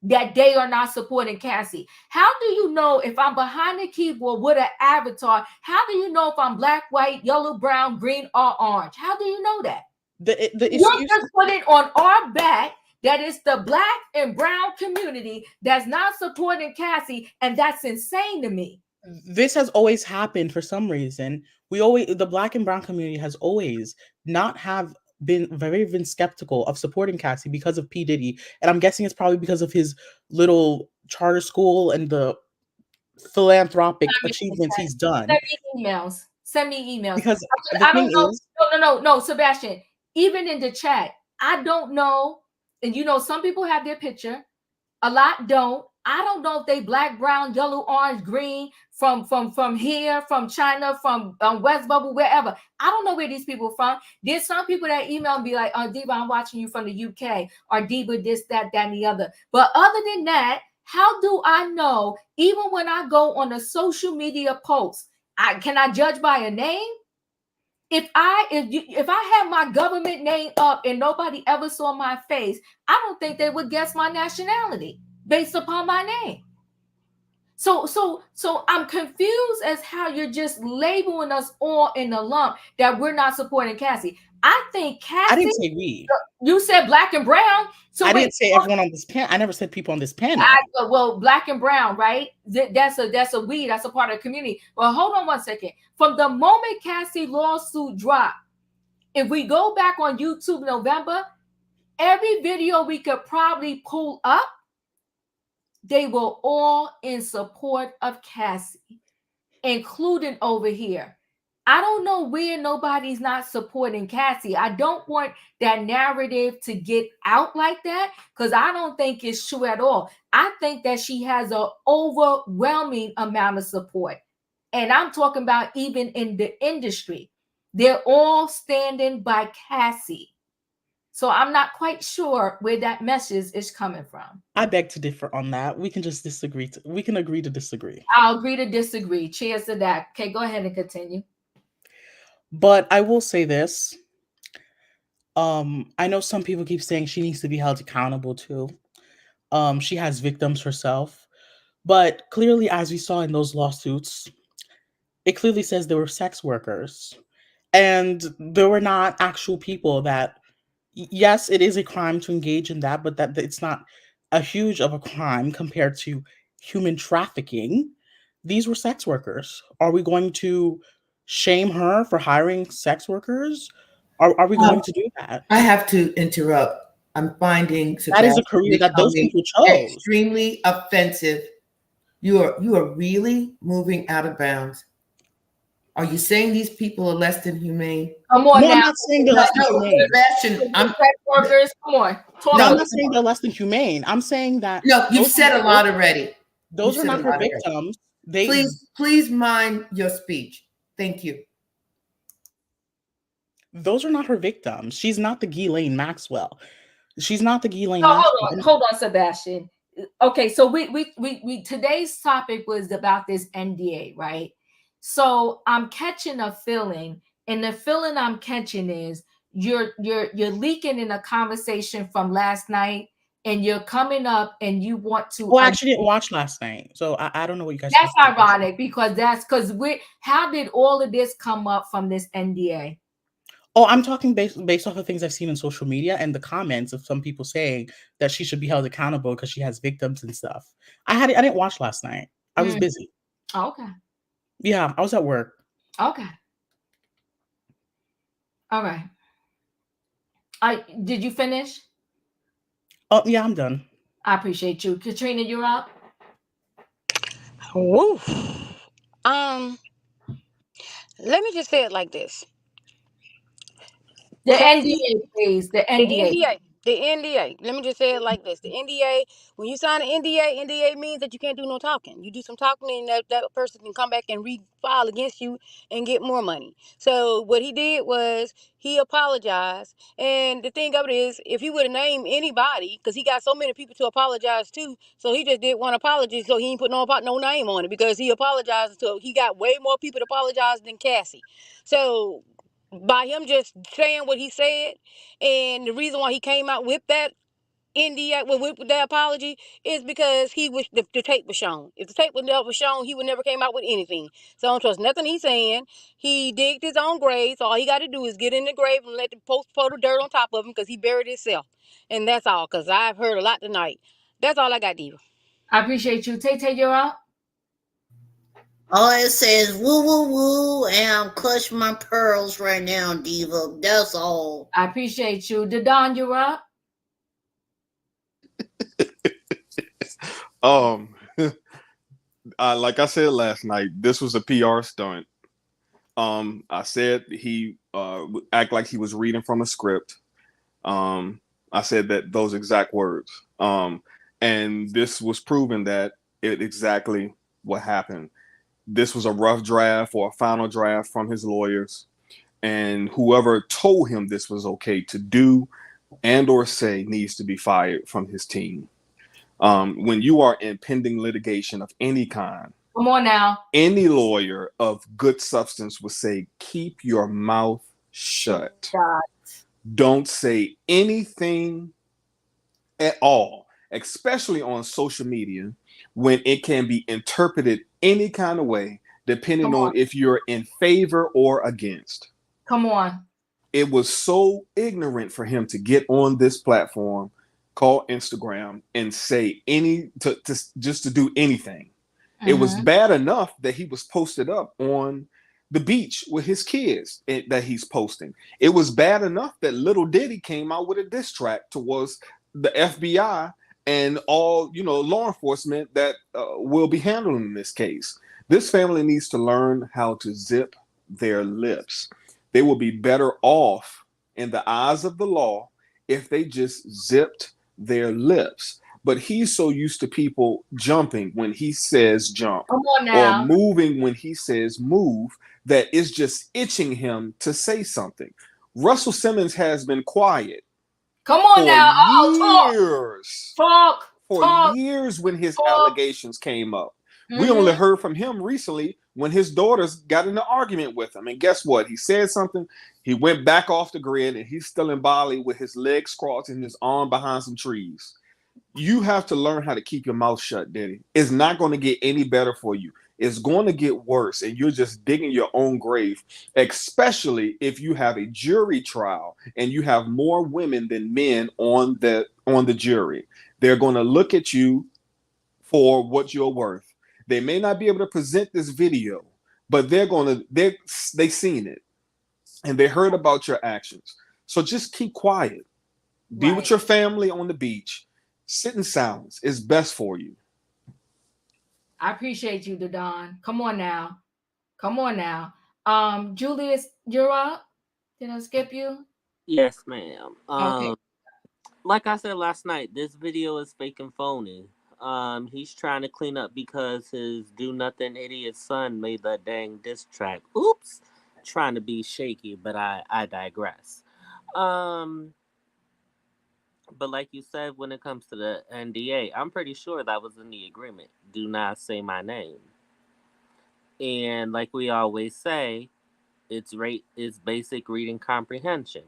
that they are not supporting Cassie. How do you know if I'm behind the keyboard with an avatar? How do you know if I'm black, white, yellow, brown, green, or orange? How do you know that? You're just putting on our back that it's the Black and brown community that's not supporting Cassie, and that's insane to me. This has always happened for some reason. The Black and brown community has always been skeptical of supporting Cassie because of P. Diddy. And I'm guessing it's probably because of his little charter school and the philanthropic achievements he's done. Send me emails. Because I don't know. No, Sebastian, even in the chat, I don't know. And you know, some people have their picture. A lot don't. I don't know if they black, brown, yellow, orange, green, from here, from China, from West Bubble, wherever. I don't know where these people are from. There's some people that email and be like, oh, Diva, I'm watching you from the UK, or Diva, this, that, and the other. But other than that, how do I know, even when I go on a social media post, Can I judge by a name? If I had my government name up and nobody ever saw my face, I don't think they would guess my nationality based upon my name. So I'm confused as how you're just labeling us all in a lump that we're not supporting Cassie. I think Cassie. I didn't say we. You said black and brown. So I didn't say everyone on this panel. I never said people on this panel. Well, black and brown, right? That's a we. That's a part of the community. Well, hold on one second. From the moment Cassie lawsuit dropped, if we go back on YouTube November, every video we could probably pull up, they were all in support of Cassie, including over here. I don't know where nobody's not supporting Cassie. I don't want that narrative to get out like that because I don't think it's true at all. I think that she has an overwhelming amount of support. And I'm talking about even in the industry. They're all standing by Cassie. So I'm not quite sure where that message is coming from. I beg to differ on that. We can just disagree. We can agree to disagree. I'll agree to disagree. Cheers to that. Okay, go ahead and continue. But I will say this. I know some people keep saying she needs to be held accountable too. She has victims herself. But clearly, as we saw in those lawsuits, it clearly says there were sex workers. And there were not actual people that, yes, it is a crime to engage in that, but that it's not a huge of a crime compared to human trafficking. These were sex workers. Are we going to shame her for hiring sex workers? Are we going to do that? I have to interrupt. I'm finding that is a career that those people chose. Extremely offensive. You are really moving out of bounds. Are you saying these people are less than humane? Come on no, now. I'm not saying they're less than humane. Sex workers, come on. No, I'm not saying they're less than humane. I'm saying that. No, you've said a lot already. Those are not her victims. Please mind your speech. Thank you. Those are not her victims. She's not the Ghislaine Maxwell. She's not the Ghislaine Maxwell. Hold on, Sebastian. Okay, so we today's topic was about this NDA, right? So I'm catching a feeling, and the feeling I'm catching is you're leaking in a conversation from last night, and you're coming up and you want to. Well, I actually didn't watch last night, so I don't know what you guys. That's ironic because how did all of this come up from this NDA? Oh, I'm talking based off of things I've seen in social media and the comments of some people saying that she should be held accountable because she has victims and stuff. I didn't watch last night. I was busy. Oh, okay. Yeah, I was at work. Okay. All right. Did you finish? Oh, yeah, I'm done. I appreciate you. Katrina, you're up. Woo. Let me just say it like this. The NDA, please. The NDA. The NDA. Let me just say it like this. The NDA, when you sign an NDA means that you can't do no talking. You do some talking and that person can come back and refile against you and get more money. So what he did was he apologized. And the thing of it is, if he would have named anybody, because he got so many people to apologize to, so he just did one apology, so he ain't put no name on it because he apologized to, he got way more people to apologize than Cassie. So by him just saying what he said, and the reason why he came out with that NDA with that apology is because he wish the tape was shown. If the tape was shown, he would never came out with anything. So I don't trust nothing he's saying. He digged his own grave. So all he got to do is get in the grave and let the post put the dirt on top of him because he buried himself. And that's all. Because I've heard a lot tonight. That's all I got, Diva. I appreciate you. Tay, you're up. All it says woo woo woo, and I'm clutching my pearls right now, Diva. That's all. I appreciate you. Dadon, you're up. Like I said last night, this was a PR stunt. I said he act like he was reading from a script. I said that those exact words. And this was proven that it exactly what happened. This was a rough draft or a final draft from his lawyers, and whoever told him this was okay to do and or say needs to be fired from his team. When you are in pending litigation of any kind, Come on now. Any lawyer of good substance would say, keep your mouth shut. God. Don't say anything at all, especially on social media, when it can be interpreted any kind of way, depending Come on. on if you're in favor or against. Come on. It was so ignorant for him to get on this platform called Instagram and say just to do anything. It was bad enough that he was posted up on the beach with his kids that he's posting. It was bad enough that little Diddy came out with a diss track towards the FBI and all, law enforcement that will be handling this case. This family needs to learn how to zip their lips. They will be better off in the eyes of the law if they just zipped their lips. But he's so used to people jumping when he says jump or moving when he says move that it's just itching him to say something. Russell Simmons has been quiet. Come on now. Years. Talk. Years when his allegations came up. We only heard from him recently when his daughters got in an argument with him. And guess what? He said something. He went back off the grid and he's still in Bali with his legs crossed and his arm behind some trees. You have to learn how to keep your mouth shut, Diddy. It's not going to get any better for you. It's going to get worse, and you're just digging your own grave, especially if you have a jury trial and you have more women than men on the jury. They're going to look at you for what you're worth. They may not be able to present this video, but they've seen it and they heard about your actions. So just keep quiet. Be with your family on the beach. Sit in silence. It's best for you. I appreciate you, Don. Come on now. Julius, you're up. Did I skip you? Yes, ma'am. Okay. Like I said last night, this video is fake and phony. He's trying to clean up because his do nothing idiot son made that dang diss track. Oops. Trying to be shaky, but I digress. But like you said, when it comes to the NDA, I'm pretty sure that was in the agreement. Do not say my name. And like we always say, it's basic reading comprehension.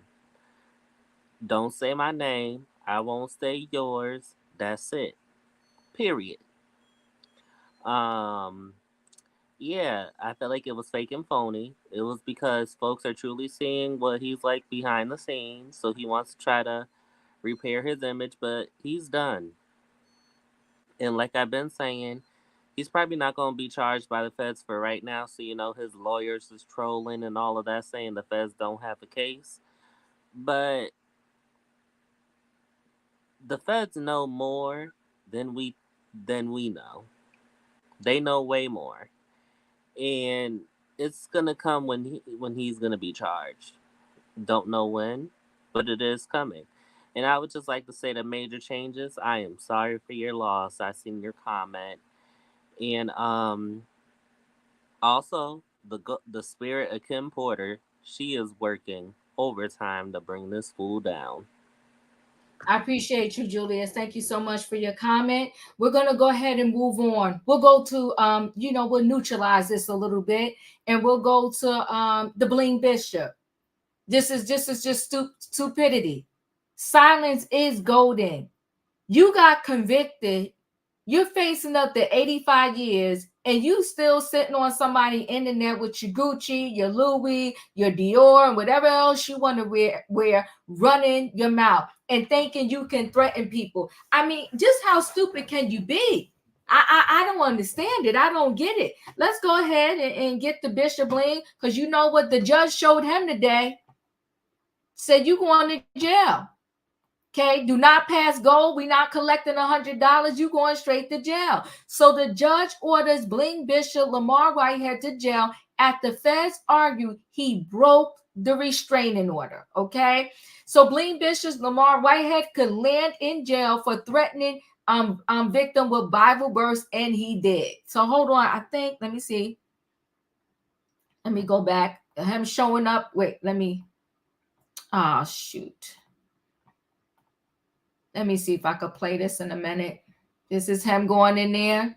Don't say my name. I won't say yours. That's it. Period. Yeah, I felt like it was fake and phony. It was because folks are truly seeing what he's like behind the scenes, so he wants to try to repair his image, but he's done. And like I've been saying, he's probably not going to be charged by the feds for right now, so his lawyers is trolling and all of that, saying the feds don't have a case. But the feds know more than we know. They know way more. And it's gonna come when he's gonna be charged. Don't know when, but it is coming. And I would just like to say the major changes. I am sorry for your loss. I seen your comment, and also the spirit of Kim Porter. She is working overtime to bring this fool down. I appreciate you, Julius. Thank you so much for your comment. We're gonna go ahead and move on. We'll go to we'll neutralize this a little bit, and we'll go to the Bling Bishop. This is just stupidity. Silence is golden. You got convicted. You're facing up to 85 years, and you still sitting on somebody's internet with your Gucci, your Louis, your Dior, and whatever else you want to wear, running your mouth and thinking you can threaten people. I mean, just how stupid can you be? I don't understand it. I don't get it. Let's go ahead and get the Bishop Bling, because you know what the judge showed him today. Said you going to jail. Okay, do not pass go. We're not collecting $100. You going straight to jail. So the judge orders Bling Bishop Lamar Whitehead to jail. At the feds argued he broke the restraining order. Okay, so Bling Bishop Lamar Whitehead could land in jail for threatening victim with Bible verse, and he did. So hold on. Let me see. Let me go back. Him showing up. Wait, let me. Oh, shoot. Let me see if I could play this in a minute. This is him going in there.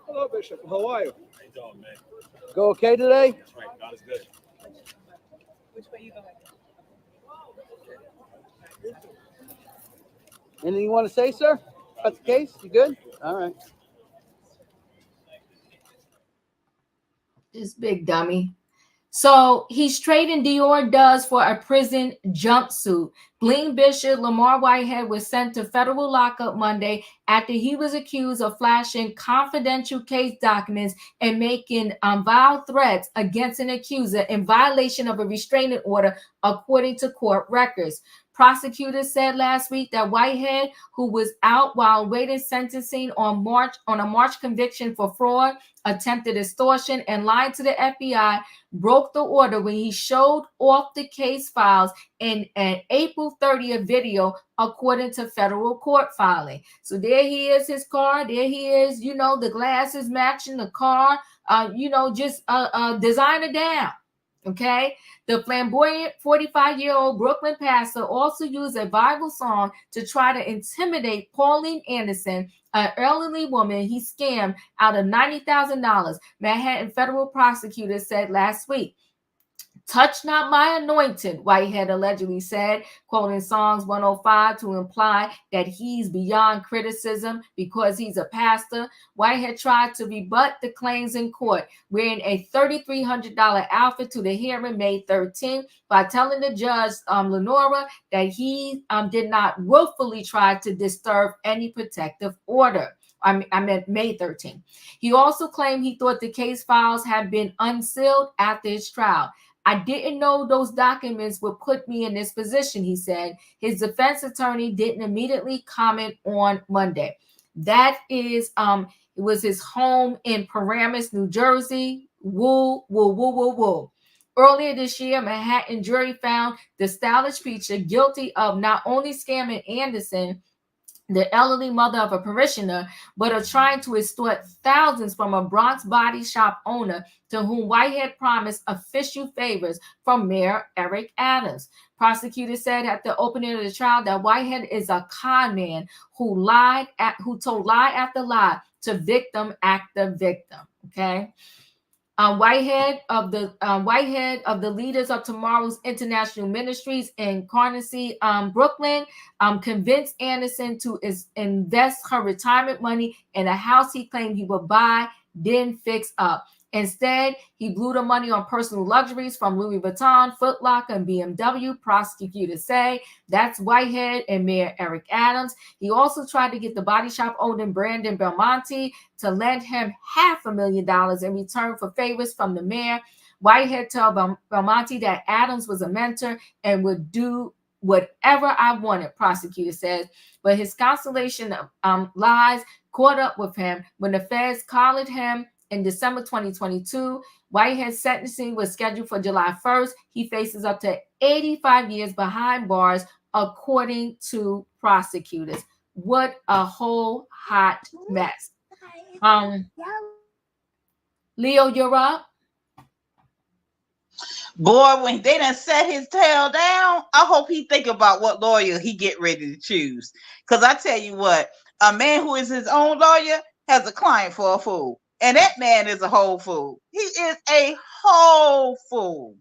Hello, Bishop. How are you? How you doing, man? Go okay today? That's right. God is good. Which way you going? Anything you want to say, sir? About the case? You good? All right. This big dummy. So he's trading Dior does for a prison jumpsuit. Bling Bishop Lamar Whitehead was sent to federal lockup Monday after he was accused of flashing confidential case documents and making vile threats against an accuser in violation of a restraining order, according to court records. Prosecutors said last week that Whitehead, who was out while awaiting sentencing on a March conviction for fraud, attempted extortion, and lying to the FBI, broke the order when he showed off the case files in an April 30th video, according to federal court filing. So there he is, his car. There he is, the glasses matching the car, just designer down. Okay, the flamboyant 45-year-old Brooklyn pastor also used a viral song to try to intimidate Pauline Anderson, an elderly woman he scammed out of $90,000, Manhattan federal prosecutors said last week. "Touch not my anointed," Whitehead allegedly said, quoting Psalms 105 to imply that he's beyond criticism because he's a pastor. Whitehead tried to rebut the claims in court, wearing a $3,300 outfit to the hearing May 13th by telling the judge, Lenora, that he did not willfully try to disturb any protective order. I meant May 13th. He also claimed he thought the case files had been unsealed after his trial. "I didn't know those documents would put me in this position," he said. His defense attorney didn't immediately comment on Monday. That is, it was his home in Paramus, New Jersey. Woo, woo, woo, woo, woo. Earlier this year, Manhattan jury found the stylish preacher guilty of not only scamming Anderson, the elderly mother of a parishioner, but of trying to extort thousands from a Bronx body shop owner to whom Whitehead promised official favors from Mayor Eric Adams. Prosecutors said at the opening of the trial that Whitehead is a con man who told lie after lie to victim after victim. Okay. Whitehead of the Leaders of Tomorrow's International Ministries in Carnegie, Brooklyn, convinced Anderson to invest her retirement money in a house he claimed he would buy, then fix up. Instead, he blew the money on personal luxuries from Louis Vuitton, Foot Locker, and BMW, prosecutors say. That's Whitehead and Mayor Eric Adams. He also tried to get the body shop owner Brandon Belmonte to lend him $500,000 in return for favors from the mayor. Whitehead told Belmonte that Adams was a mentor and would do whatever I wanted, prosecutor says. But his constellation of lies caught up with him when the feds collared him in December 2022. Whitehead's sentencing was scheduled for July 1st. He faces up to 85 years behind bars, according to prosecutors. What a whole hot mess. Leo, you're up. Boy, when they done set his tail down, I hope he think about what lawyer he get ready to choose. Because I tell you what, a man who is his own lawyer has a client for a fool. And that man is a whole fool. He is a whole fool.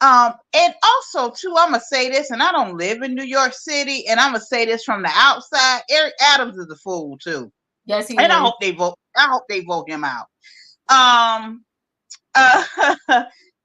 And also, too, I'm going to say this, and I don't live in New York City, and I'm going to say this from the outside. Eric Adams is a fool, too. Yes, he and is. I hope they vote him out.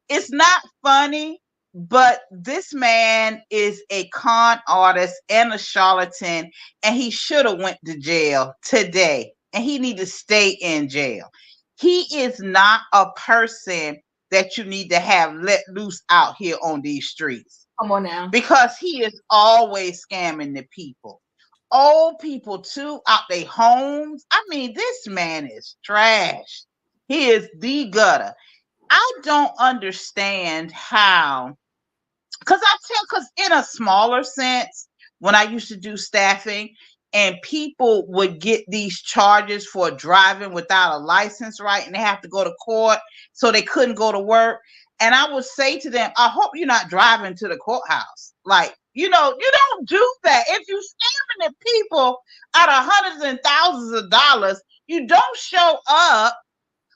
It's not funny, but this man is a con artist and a charlatan, and he should have went to jail today. And he need to stay in jail. He is not a person that you need to have let loose out here on these streets. Come on now. Because he is always scamming the people. Old people too, out their homes. I mean, this man is trash. He is the gutter. I don't understand how, because in a smaller sense, when I used to do staffing, and people would get these charges for driving without a license, right? And they have to go to court, so they couldn't go to work. And I would say to them, I hope you're not driving to the courthouse. Like, you don't do that. If you're scamming independent people out of hundreds and thousands of dollars. You don't show up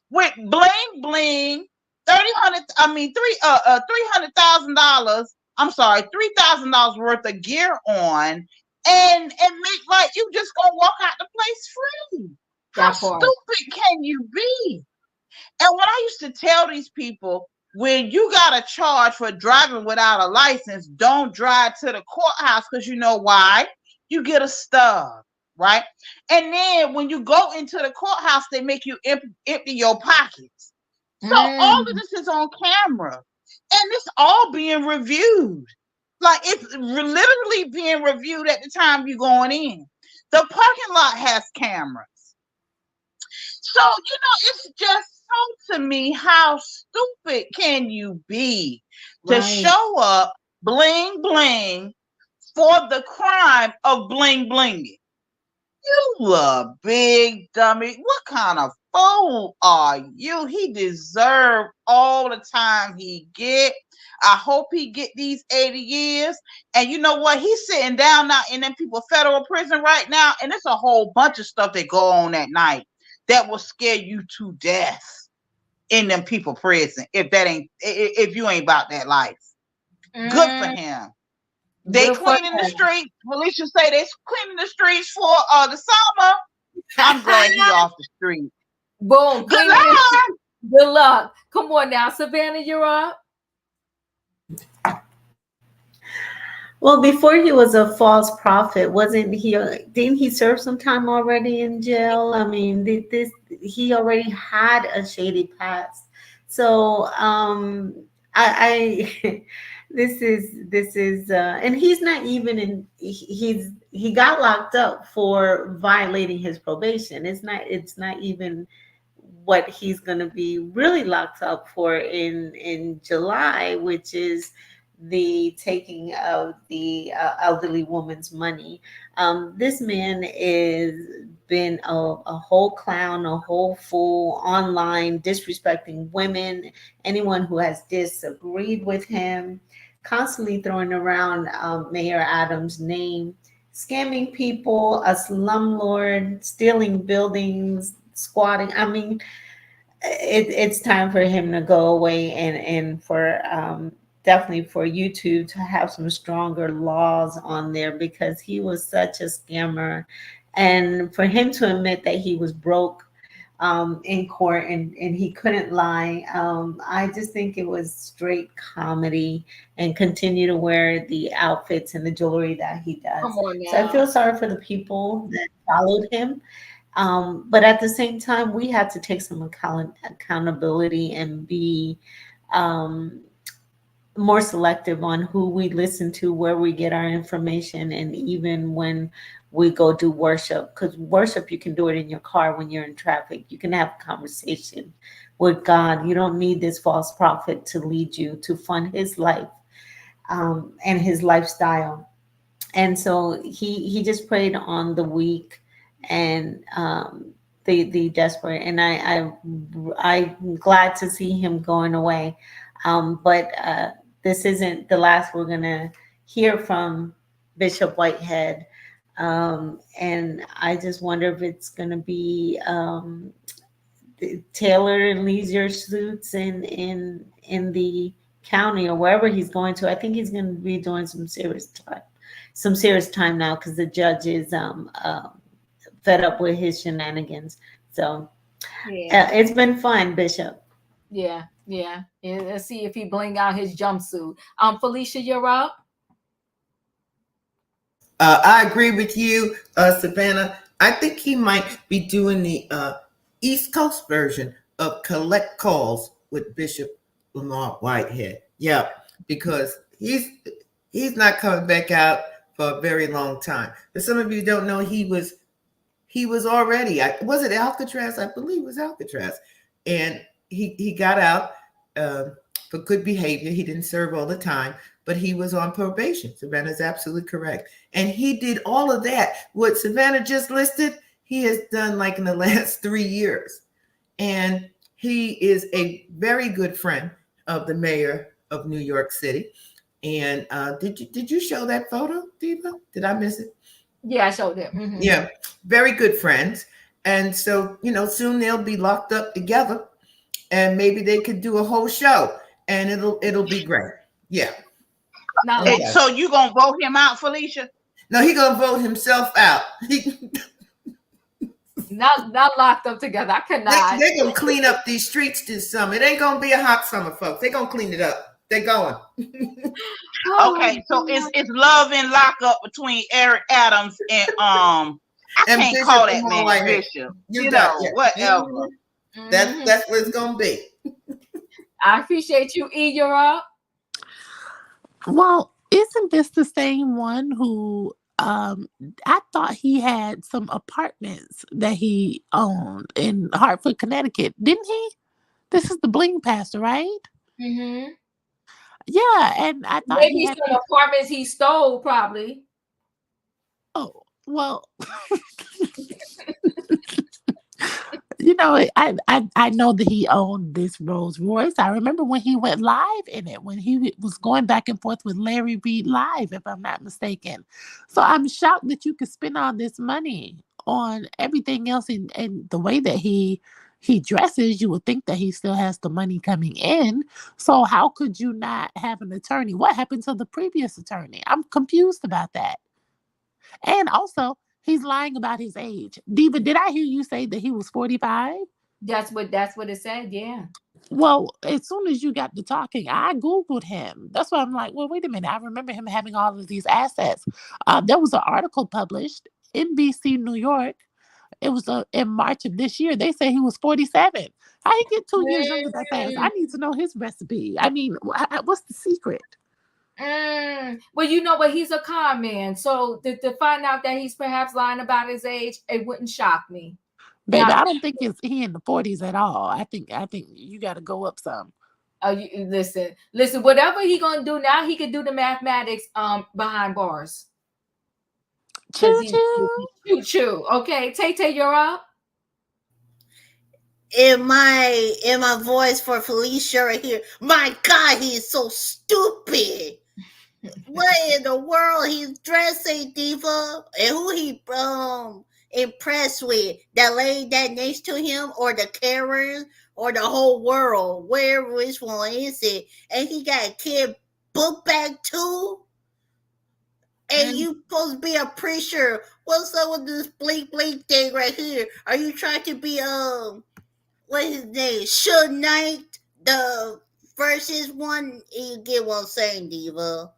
with bling bling, $300,000. I'm sorry, $3,000 worth of gear on, and make like you just gonna walk out the place free. How stupid can you be? And when I used to tell these people, when you got a charge for driving without a license, don't drive to the courthouse, because you know why? You get a stub, right? And then when you go into the courthouse, they make you empty your pockets. So all of this is on camera, and it's all being reviewed. Like, it's literally being reviewed at the time you're going in. The parking lot has cameras. So, it's just so to me, how stupid can you be to show up bling bling for the crime of bling blinging? You a big dummy. What kind of fool are you? He deserved all the time he get. I hope he get these 80 years. And you know what? He's sitting down now in them people federal prison right now, and there's a whole bunch of stuff that go on at night that will scare you to death in them people prison if you ain't about that life. Good for him. They cleaning the streets. Felicia say they cleaning the streets for the summer. I'm glad he off the street. Boom. Good luck. Good luck. Come on now, Savannah, you're up. Well, before he was a false prophet, didn't he serve some time already in jail? I mean, he already had a shady past. So this is and he's not even he got locked up for violating his probation. It's not even what he's going to be really locked up for in July, which is the taking of the elderly woman's money. This man is been a whole clown, a whole fool online, disrespecting women, anyone who has disagreed with him, constantly throwing around Mayor Adams' name, scamming people, a slumlord, stealing buildings, squatting. I mean, it's time for him to go away, and for definitely for YouTube to have some stronger laws on there, because he was such a scammer. And for him to admit that he was broke in court and he couldn't lie, I just think it was straight comedy, and continue to wear the outfits and the jewelry that he does. Come on now. So I feel sorry for the people that followed him. But at the same time, we had to take some accountability and be more selective on who we listen to, where we get our information, and even when we go do worship. Because worship, you can do it in your car when you're in traffic. You can have a conversation with God. You don't need this false prophet to lead you to fund his life and his lifestyle. And so he just preyed on the weak and the desperate. And I'm glad to see him going away. But this isn't the last we're gonna hear from Bishop Whitehead. And I just wonder if it's gonna be Taylor and leisure suits in the county or wherever he's going to. I think he's gonna be doing some serious time now, because the judge is fed up with his shenanigans. So it's been fun, Bishop. Yeah. Let's see if he bling out his jumpsuit. Felicia, you're up. I agree with you, Savannah. I think he might be doing the East Coast version of Collect Calls with Bishop Lamar Whitehead. Yeah, because he's not coming back out for a very long time. But some of you don't know, he was already, was it Alcatraz? I believe it was Alcatraz. And he got out for good behavior. He didn't serve all the time, but he was on probation. Savannah's absolutely correct. And he did all of that. What Savannah just listed, he has done like in the last 3 years. And he is a very good friend of the mayor of New York City. And did you show that photo, Diva? Did I miss it? Yeah, I showed it. Mm-hmm. Yeah, very good friends. And so, soon they'll be locked up together, and maybe they could do a whole show, and it'll be great. Yeah. Now, And Okay. so you gonna vote him out, Felicia? No, he gonna vote himself out. not locked up together. I cannot. They're gonna clean up these streets this summer. It ain't gonna be a hot summer, folks. They're gonna clean it up. They're going. Okay, so it's love and lockup between Eric Adams and I And can't Bishop call and that man Whitehead. Bishop. You got it. Whatever. Mhm. That's what it's gonna be. I appreciate you, E. You're up. Well, isn't this the same one who I thought he had some apartments that he owned in Hartford, Connecticut, didn't he? This is the Bling pastor, right? Mm-hmm. Yeah, and I thought Maybe he had. some apartments he stole, probably. Oh, well. I know that he owned this Rolls Royce. I remember when he went live in it, when he was going back and forth with Larry Reid live, if I'm not mistaken. So I'm shocked that you could spend all this money on everything else, and the way that he dresses, you would think that he still has the money coming in. So how could you not have an attorney? What happened to the previous attorney? I'm confused about that. And also, he's lying about his age. Diva, did I hear you say that he was 45? That's what it said, yeah. Well, as soon as you got to talking, I Googled him. That's why I'm like, well, wait a minute. I remember him having all of these assets. There was an article published in NBC New York. It was in March of this year. They say he was 47. How he get 2 years younger that fast? I need to know his recipe. I mean, what's the secret? Well, you know what? He's a con man. So to find out that he's perhaps lying about his age, it wouldn't shock me. Baby, I don't think he in the 40s at all. I think you got to go up some. Listen. Whatever he gonna do now, he could do the mathematics behind bars. Choo. Okay, Tay, you're up. In my voice for Felicia right here. My God, he is so stupid. What in the world he's dressing, Diva? And who he impressed with? That lady that next to him, or the Karen, or the whole world? Which one is it? And he got a kid book bag too. And you supposed to be a preacher. What's up with this blink thing right here? Are you trying to be what is his name? Suge Knight, the versus one? You get what I'm saying, Diva?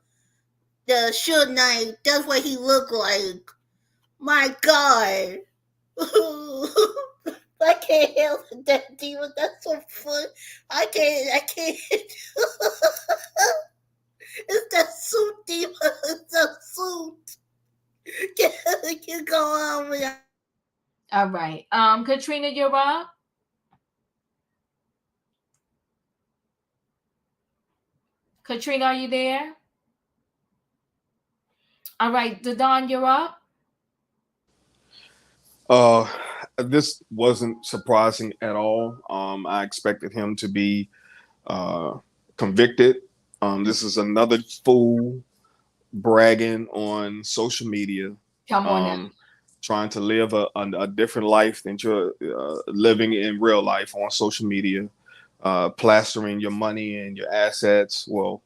The Suge Knight, that's what he looked like. My God. I can't help that, Diva. That's so fun. I can't. It's that suit, Diva. It's that suit. Can go on with that. All right. Katrina, you're up. Katrina, are you there? All right, Dadon, you're up. This wasn't surprising at all. I expected him to be convicted. This is another fool bragging on social media. Come on now. Trying to live a different life than you're living in real life on social media, plastering your money and your assets. Well,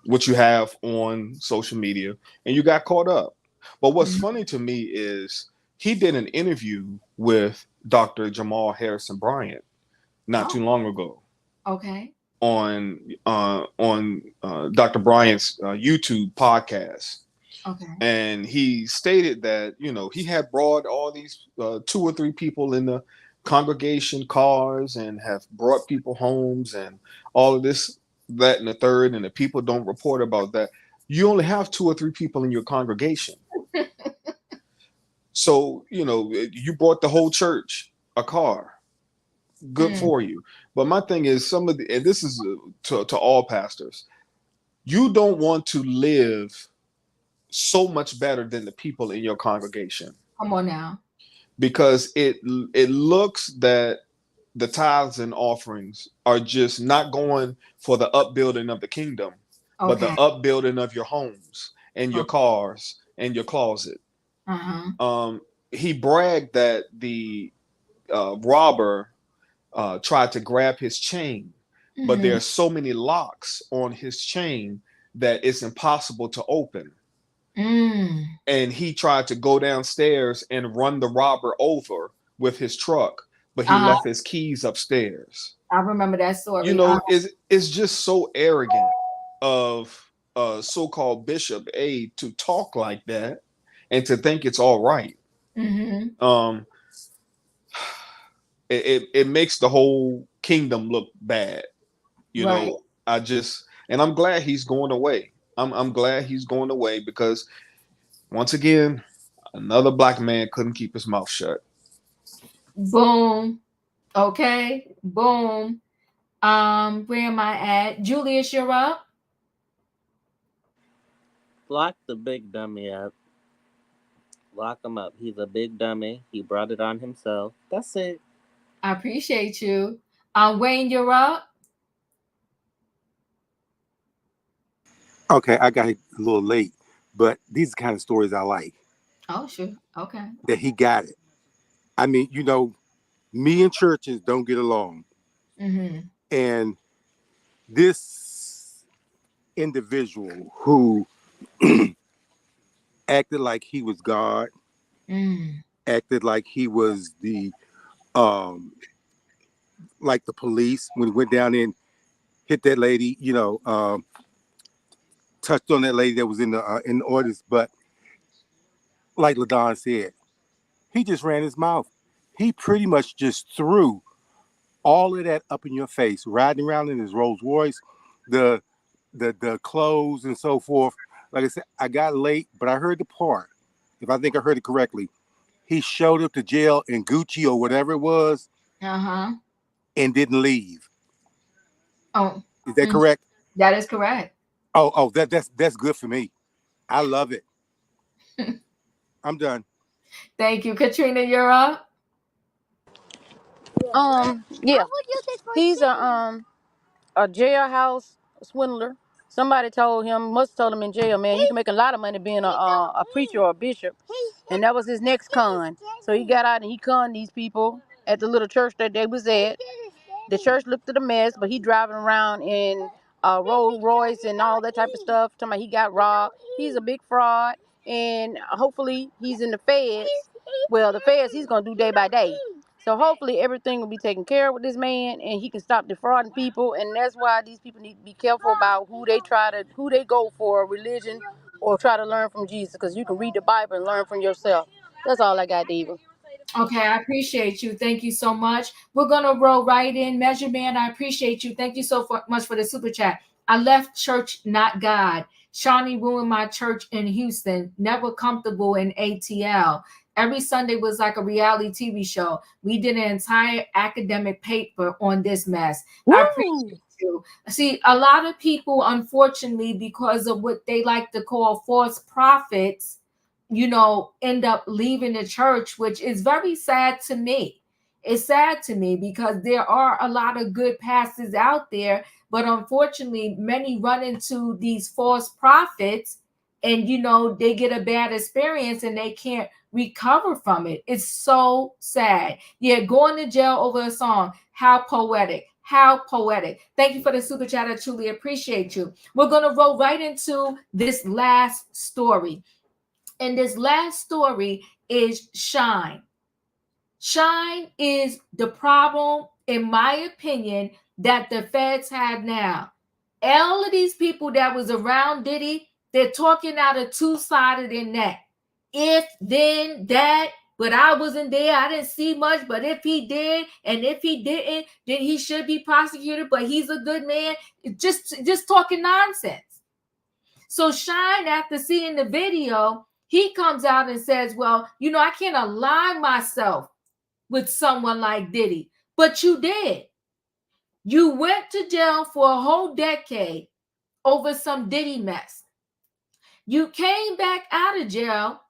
what you have on social media, and you got caught up. But what's funny to me is he did an interview with Dr. Jamal Harrison Bryant not too long ago. Okay. On Dr. Bryant's YouTube podcast. Okay. And he stated that, he had brought all these 2 or 3 people in the congregation cars and have brought people homes and all of this, that, and the third, and the people don't report about that. You only have 2 or 3 people in your congregation. So, you brought the whole church a car. Good for you. But my thing is, and this is to all pastors, you don't want to live so much better than the people in your congregation. Come on now. Because it looks that the tithes and offerings are just not going for the upbuilding of the kingdom, but the upbuilding of your homes and your cars in your closet. Uh-huh. He bragged that the robber tried to grab his chain, but there are so many locks on his chain that it's impossible to open. And he tried to go downstairs and run the robber over with his truck, but he left his keys upstairs. I remember that story. You know, it's just so arrogant of so-called Bishop A to talk like that and to think it's all right. It makes the whole kingdom look bad. You know, and I'm glad he's going away. I'm glad he's going away because once again, another black man couldn't keep his mouth shut. Boom. Okay. Boom. Where am I at? Julius, you're up. Lock the big dummy up. Lock him up. He's a big dummy. He brought it on himself. That's it. I appreciate you. Wayne, you're up. Okay, I got a little late, but these are the kind of stories I like. Oh, sure. Okay. That he got it. I mean, you know, me and churches don't get along. And this individual who acted like he was God, acted like he was the like the police when he went down and hit that lady, you know, touched on that lady that was in the audience, but like LaDon said, he just ran his mouth. He pretty much just threw all of that up in your face, riding around in his Rolls Royce, the clothes and so forth. Like I said, I got late, but I heard the part. If I think I heard it correctly, he showed up to jail in Gucci or whatever it was, and didn't leave. Oh, is that correct? That is correct. Oh, that's good for me. I love it. I'm done. Thank you, Katrina. You're up. Yeah, he's a jailhouse swindler. Somebody must have told him in jail, man, you can make a lot of money being a preacher or a bishop, and that was his next con. So he got out and he conned these people at the little church that they was at. The church looked at a mess, but he driving around in Rolls Royce and all that type of stuff. Talking about he got robbed. He's a big fraud, and hopefully he's in the feds. Well, the feds he's gonna do day by day. So hopefully everything will be taken care of with this man, and he can stop defrauding people. And that's why these people need to be careful about who they go for religion or try to learn from Jesus, because you can read the Bible and learn from yourself. That's all I got, Diva. Okay, I appreciate you. Thank you so much. We're gonna roll right in. Measure Man, I appreciate you. Thank you so much for the super chat. I left church, not God. Shawnee ruined my church in Houston. Never comfortable in ATL. Every Sunday was like a reality TV show. We did an entire academic paper on this mess. I appreciate you. See, a lot of people, unfortunately, because of what they like to call false prophets, you know, end up leaving the church, which is very sad to me. It's sad to me because there are a lot of good pastors out there, but unfortunately, many run into these false prophets and, you know, they get a bad experience and they can't recover from it. It's so sad. Yeah, going to jail over a song. How poetic. How poetic. Thank you for the super chat. I truly appreciate you. We're going to roll right into this last story. And this last story is Shyne. Shyne is the problem, in my opinion, that the feds have now. All of these people that was around Diddy, they're talking out of two sides of their neck. If, then, that, but I wasn't there. I didn't see much, but if he did, and if he didn't, then he should be prosecuted, but he's a good man. Just talking nonsense. So Shyne, after seeing the video, he comes out and says, well, you know, I can't align myself with someone like Diddy. But you did. You went to jail for a whole decade over some Diddy mess. You came back out of jail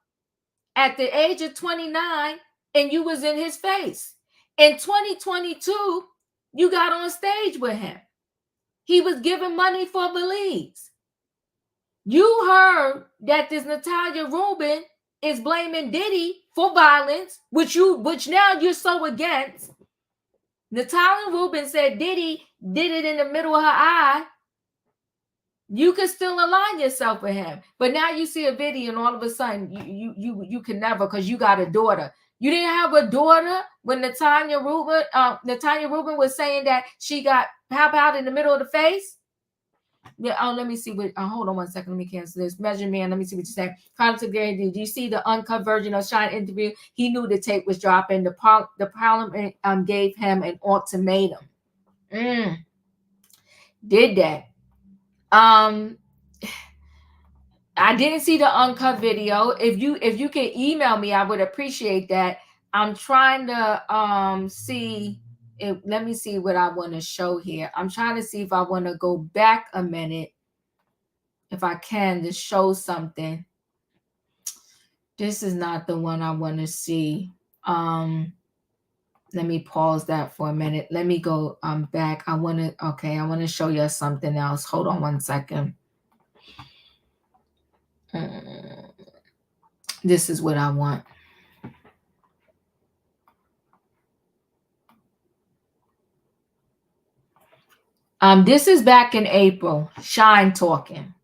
at the age of 29 and you was in his face. In 2022, you got on stage with him. He was giving money for Belize. You heard that this Natalia Rubin is blaming Diddy for violence, which now you're so against. Natalia Rubin said Diddy did it in the middle of her eye. You can still align yourself with him, but now you see a video and all of a sudden you can never, because you got a daughter. You didn't have a daughter when Natalia Rubin was saying that she got pow in the middle of the face. Yeah. Oh, let me see what. Hold on one second. Let me cancel this. Measure Man. Let me see what you say. Content Gary, did you see the uncut version of Shyne interview? He knew the tape was dropping. The Parliament gave him an ultimatum. Did that? I didn't see the uncut video. If you can email me, I would appreciate that. I'm trying to see if, let me see what I want to show here. I'm trying to see if I want to go back a minute, if I can, to show something. This is not the one I want to see. Let me pause that for a minute. Let me go back. I want to show you something else. Hold on one second. This is what I want. This is back in April. Shyne talking.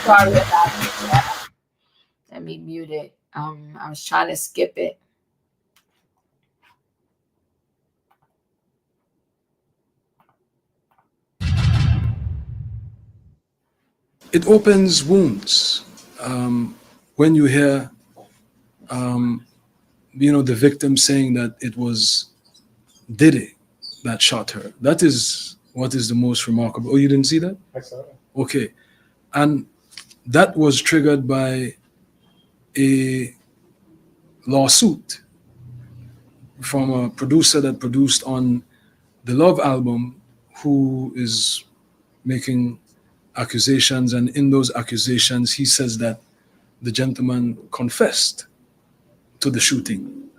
Sorry about that. Let me mute it. I was trying to skip it. It opens wounds. When you hear, the victim saying that it was Diddy that shot her, that is what is the most remarkable. Oh, you didn't see that? I saw it. Okay. And that was triggered by a lawsuit from a producer that produced on the Love album, who is making accusations, and in those accusations he says that the gentleman confessed to the shooting.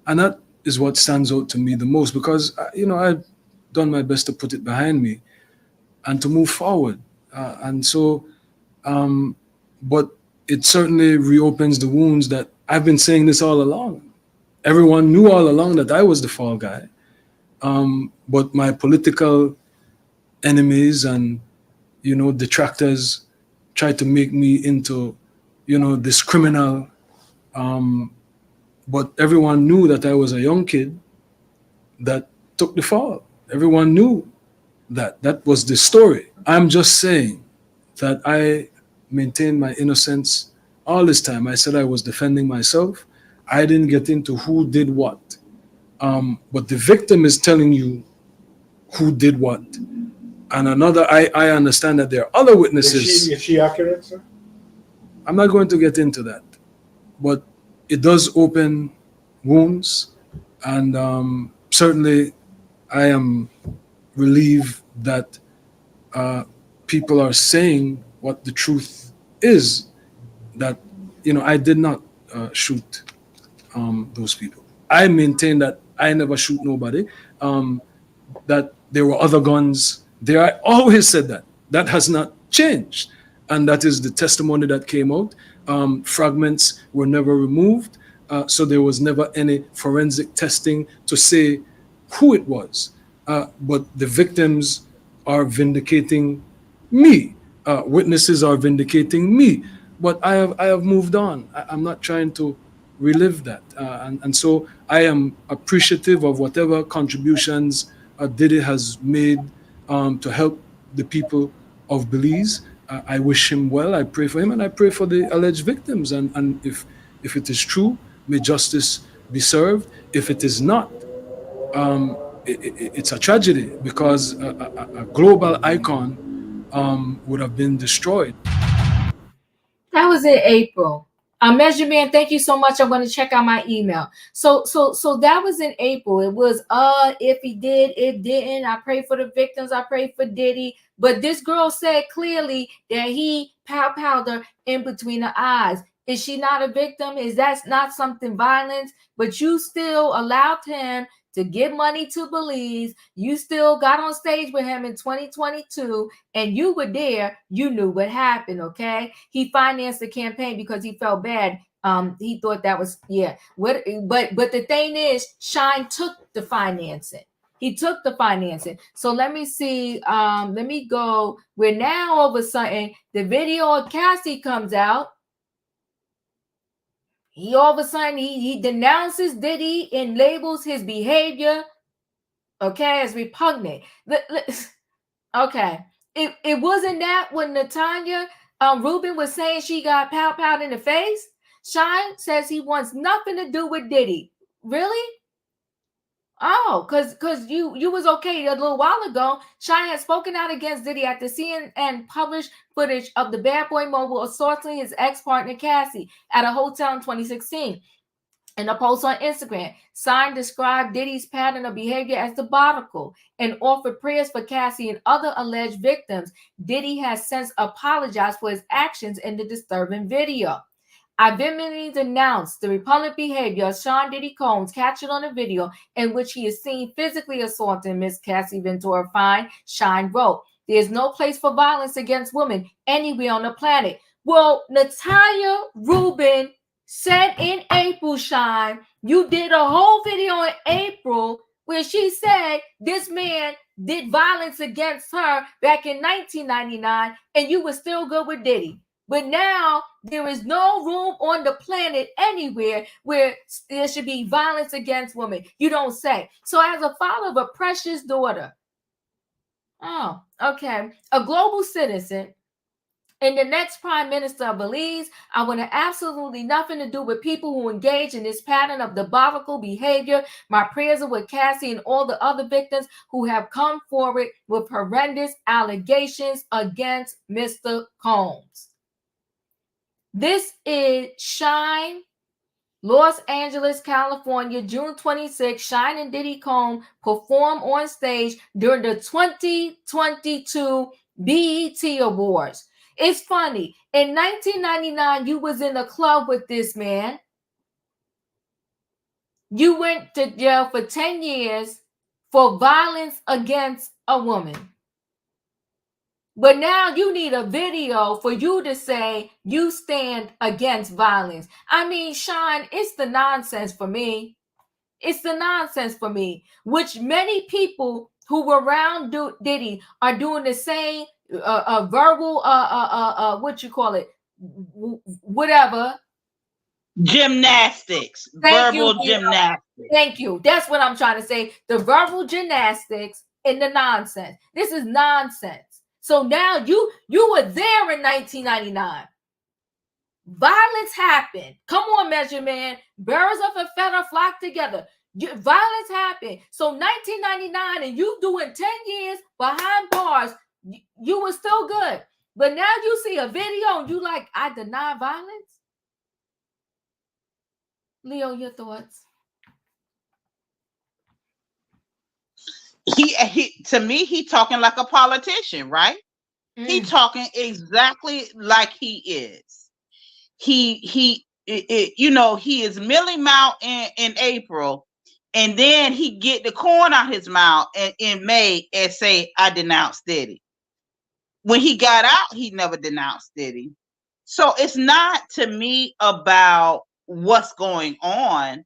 And that is what stands out to me the most, because I've done my best to put it behind me and to move forward. But it certainly reopens the wounds that I've been saying this all along. Everyone knew all along that I was the fall guy. But my political enemies and detractors tried to make me into this criminal, but everyone knew that I was a young kid that took the fall. Everyone knew that was the story. I'm just saying that I maintained my innocence all this time. I said I was defending myself. I didn't get into who did what, but the victim is telling you who did what. And I understand that there are other witnesses. Is she accurate, sir? I'm not going to get into that, but it does open wounds, and certainly I am relieved that people are saying what the truth is, that I did not shoot those people. I maintain that I never shoot nobody, that there were other guns there. I always said that. That has not changed. And that is the testimony that came out. Fragments were never removed. So there was never any forensic testing to say who it was. But the victims are vindicating me. Witnesses are vindicating me. But I have moved on. I'm not trying to relive that. And so I am appreciative of whatever contributions Diddy has made to help the people of Belize. I wish him well. I pray for him, and I pray for the alleged victims. And if it is true, may justice be served. If it is not, it's a tragedy, because a global icon would have been destroyed. That was in April. Measure Man, thank you so much. I'm going to check out my email. So that was in April. It was if he did, it didn't. I pray for the victims. I pray for Diddy. But this girl said clearly that he powder in between the eyes. Is she not a victim? Is that not something violence? But you still allowed him to give money to Belize. You still got on stage with him in 2022, and you were there. You knew what happened, okay? He financed the campaign because he felt bad. He thought that was, yeah. But the thing is, Shyne took the financing. He took the financing. So let me see. Let me go. Where now all of a sudden the video of Cassie comes out. He all of a sudden he denounces Diddy and labels his behavior, okay, as repugnant. Okay, it wasn't that when Natanya Rubin was saying she got pow in the face. Shyne says he wants nothing to do with Diddy. Really? Oh, because you was okay a little while ago. Shyne had spoken out against Diddy after seeing and published footage of the bad boy mogul assaulting his ex-partner Cassie at a hotel in 2016. In a post on Instagram, Shyne described Diddy's pattern of behavior as diabolical and offered prayers for Cassie and other alleged victims. Diddy has since apologized for his actions in the disturbing video. I vehemently denounced the repugnant behavior of Sean Diddy Combs captured on a video in which he is seen physically assaulting Miss Cassie Ventura Fine. Shyne wrote, "There's no place for violence against women anywhere on the planet." Well, Natalia Rubin said in April, Shyne, you did a whole video in April where she said this man did violence against her back in 1999 and you were still good with Diddy. But now there is no room on the planet anywhere where there should be violence against women. You don't say. So as a father of a precious daughter, oh, okay, a global citizen, and the next prime minister of Belize, I want absolutely nothing to do with people who engage in this pattern of diabolical behavior. My prayers are with Cassie and all the other victims who have come forward with horrendous allegations against Mr. Combs. This is Shyne, Los Angeles, California, June 26. Shyne and Diddy Combs perform on stage during the 2022 BET Awards. It's funny. In 1999, you was in a club with this man. You went to jail for 10 years for violence against a woman. But now you need a video for you to say you stand against violence. I mean, Shyne, it's the nonsense for me. It's the nonsense for me, which many people who were around Diddy are doing the same verbal, what you call it, whatever. Gymnastics. Verbal gymnastics. Thank you. That's what I'm trying to say. The verbal gymnastics and the nonsense. This is nonsense. So now you were there in 1999. Violence happened. Come on, Measure Man. Birds of a feather flock together. Violence happened. So 1999 and you doing 10 years behind bars, you were still good. But now you see a video and you like, I deny violence? Leo, your thoughts? He to me, he talking like a politician, right? He talking exactly like he is. He is Millie Mount in April, and then he get the corn out his mouth in May and say, I denounce Diddy. When he got out, he never denounced Diddy. So it's not to me about what's going on.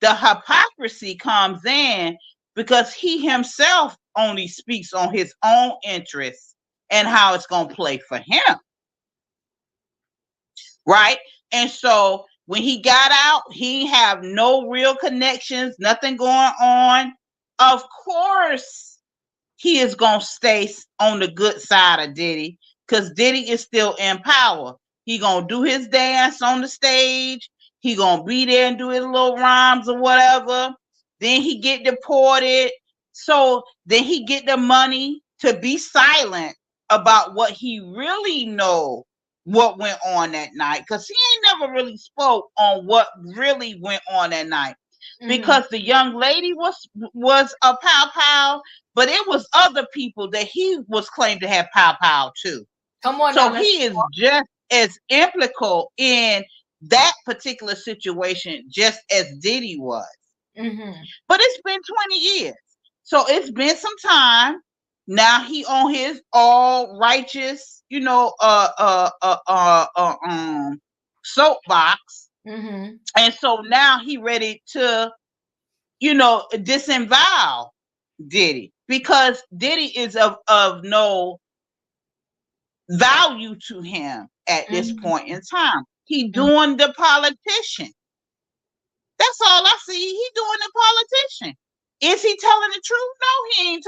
The hypocrisy comes in because he himself only speaks on his own interests and how it's going to play for him. Right? And so when he got out, he have no real connections, nothing going on. Of course, he is going to stay on the good side of Diddy because Diddy is still in power. He going to do his dance on the stage. He going to be there and do his little rhymes or whatever. Then he get deported. So then he get the money to be silent about what he really know what went on that night. Because he ain't never really spoke on what really went on that night. Because the young lady was a pow, but it was other people that he was claimed to have pow too. Come on. So he is just as implicated in that particular situation just as Diddy was. Mm-hmm. But it's been 20 years. So it's been some time. Now he on his all righteous, soapbox. Mm-hmm. And so now he ready to, disavow Diddy, because Diddy is of no value to him at this point in time. He doing the politician. That's all I see. He doing the politician. Is he telling the truth? No, he ain't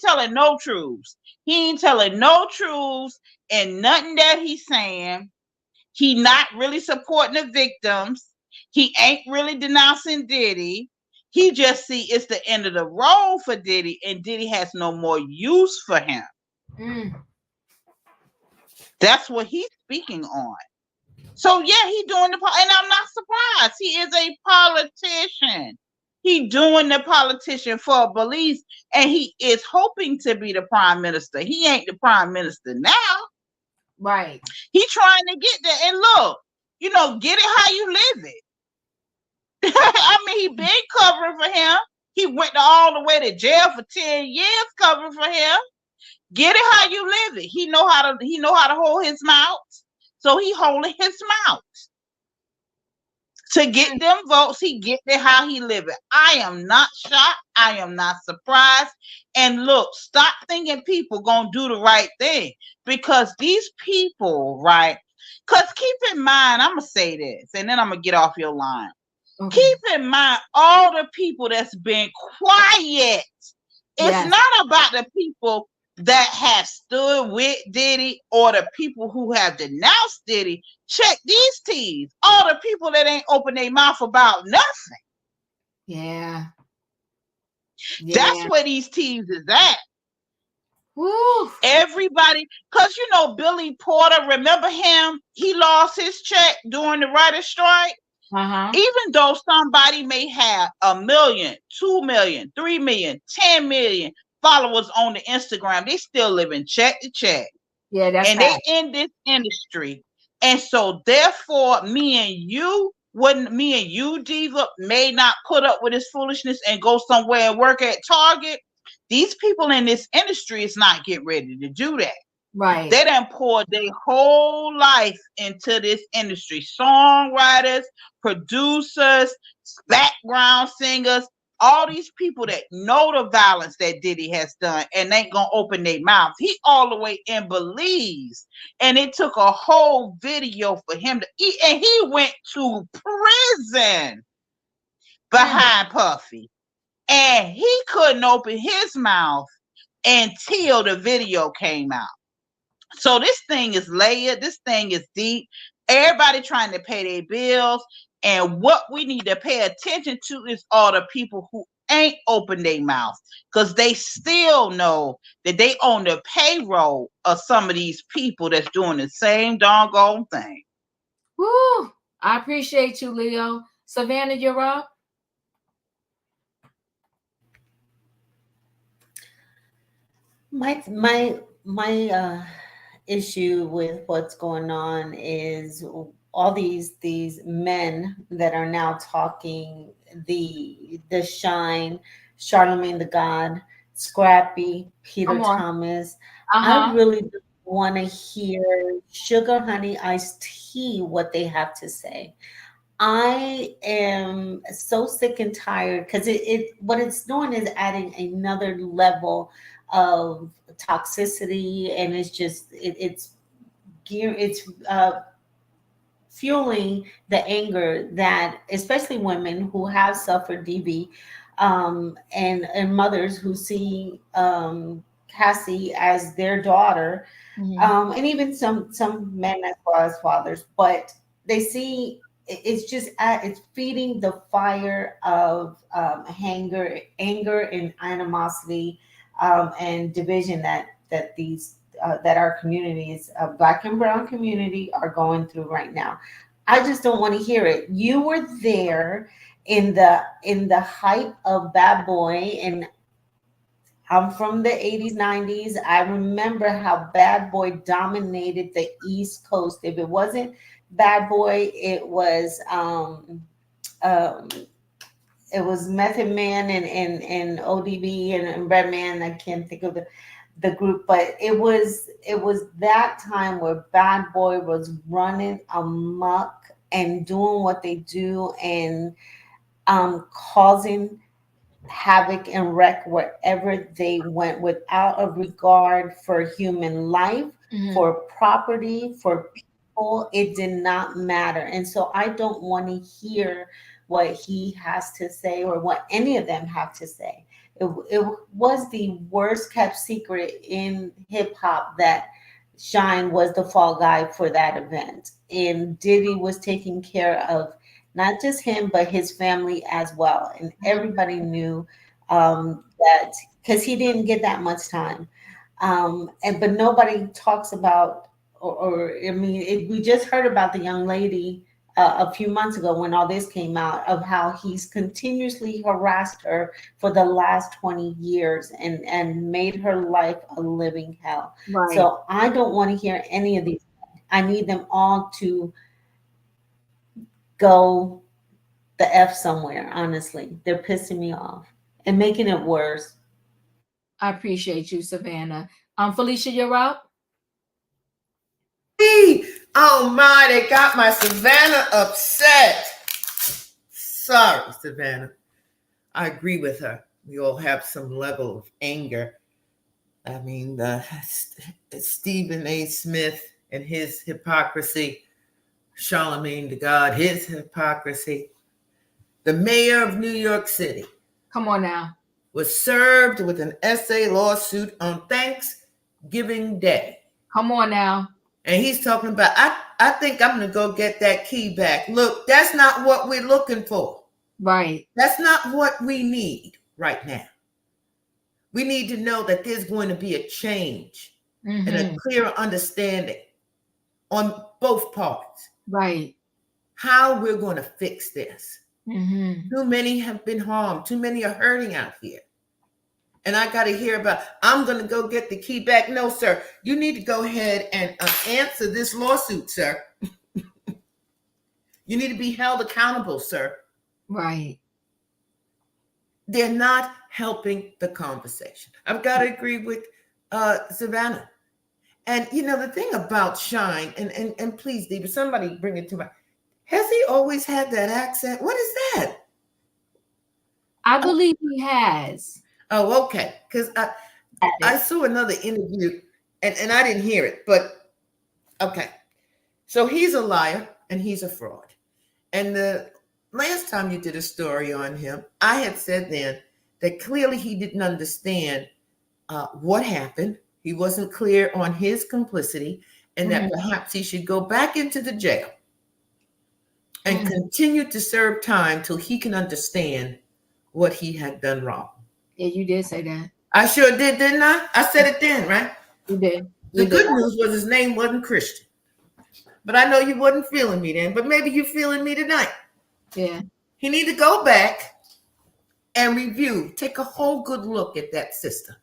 telling no truths. He ain't telling no truths, and nothing that he's saying. He not really supporting the victims. He ain't really denouncing Diddy. He just see it's the end of the road for Diddy, and Diddy has no more use for him. That's what he's speaking on. So yeah, he doing and I'm not surprised. He is a politician. He doing the politician for Belize, and he is hoping to be the prime minister. He ain't the prime minister now. Right. He trying to get there. And look, get it how you live it. I mean, he been covering for him. He went all the way to jail for 10 years covering for him. Get it how you live it. He know how to hold his mouth. So he holding his mouth to get them votes. He get it how he live it. I am not shocked. I am not surprised. And look, stop thinking people gonna do the right thing, because these people, right? Because keep in mind, I'm gonna say this, and then I'm gonna get off your line. Okay. Keep in mind all the people that's been quiet. It's not about the people that have stood with Diddy or the people who have denounced Diddy. Check these T's. All the people that ain't open their mouth about nothing. Yeah. That's where these T's is at. Woo. Everybody, because Billy Porter, remember him? He lost his check during the writer's strike. Even though somebody may have 1 million, 2 million, 3 million, 10 million followers on the Instagram, they still living check to check. Yeah, that's and they in this industry. And so therefore, me and you, Diva, may not put up with this foolishness and go somewhere and work at Target. These people in this industry is not getting ready to do that. Right. They done poured their whole life into this industry. Songwriters, producers, background singers, all these people that know the violence that Diddy has done and ain't gonna open their mouths. He all the way in Belize, and it took a whole video for him to eat, and he went to prison behind Puffy, and he couldn't open his mouth until the video came out. So this thing is layered. This thing is deep. Everybody trying to pay their bills. And what we need to pay attention to is all the people who ain't open their mouth, because they still know that they on the payroll of some of these people that's doing the same doggone thing. Woo! I appreciate you, Leo. Savannah, you're up. My issue with what's going on is all these men that are now talking, the Shyne, Charlemagne the God, Scrappy, Peter Thomas. I really want to hear Sugar Honey Iced Tea, what they have to say. I am so sick and tired, because what it's doing is adding another level of toxicity, and it's just it's fueling the anger that especially women who have suffered DV, and mothers who see Cassie as their daughter, and even some men as well as fathers, but they see it's just it's feeding the fire of anger and animosity, and division that our communities, Black and brown community, are going through right now. I just don't want to hear it. You were there in the hype of Bad Boy, and I'm from the 80s, 90s. I remember how Bad Boy dominated the East Coast. If it wasn't Bad Boy, it was Method Man and ODB and Redman. I can't think of the group, but it was that time where Bad Boy was running amok and doing what they do and causing havoc and wreck wherever they went without a regard for human life, for property, for people. It did not matter. And so I don't want to hear what he has to say or what any of them have to say. It was the worst kept secret in hip hop that Shyne was the fall guy for that event. And Diddy was taking care of not just him, but his family as well. And everybody knew that because he didn't get that much time. But nobody talks about, I mean, we just heard about the young lady a few months ago when all this came out of how he's continuously harassed her for the last 20 years and made her life a living hell. Right. So I don't want to hear any of these. I need them all to go the F somewhere, honestly. They're pissing me off and making it worse. I appreciate you, Savannah. Felicia, you're up. Oh my, they got my Savannah upset. Sorry, Savannah. I agree with her. We all have some level of anger. I mean, Stephen A. Smith and his hypocrisy, Charlemagne the God, his hypocrisy. The mayor of New York City. Come on now. Was served with an SA lawsuit on Thanksgiving Day. Come on now. And he's talking about, I think I'm going to go get that key back. Look, that's not what we're looking for. Right. That's not what we need right now. We need to know that there's going to be a change and a clear understanding on both parts. Right. How we're going to fix this. Too many have been harmed. Too many are hurting out here. And I got to hear about, I'm going to go get the key back. No, sir. You need to go ahead and answer this lawsuit, sir. You need to be held accountable, sir. Right. They're not helping the conversation. I've got to agree with Savannah. And, you know, the thing about Shyne, and please, Diva, somebody bring it to my, has he always had that accent? What is that? I believe he has. Oh, okay. Because I saw another interview and I didn't hear it, but okay. So he's a liar and he's a fraud. And the last time you did a story on him, I had said then that clearly he didn't understand what happened. He wasn't clear on his complicity and that perhaps he should go back into the jail and continue to serve time till he can understand what he had done wrong. Yeah, you did say that. I sure did, didn't I? I said it then, right? You did. The good news was his name wasn't Christian. But I know you wasn't feeling me then, but maybe you're feeling me tonight. Yeah. He need to go back and review, take a whole good look at that system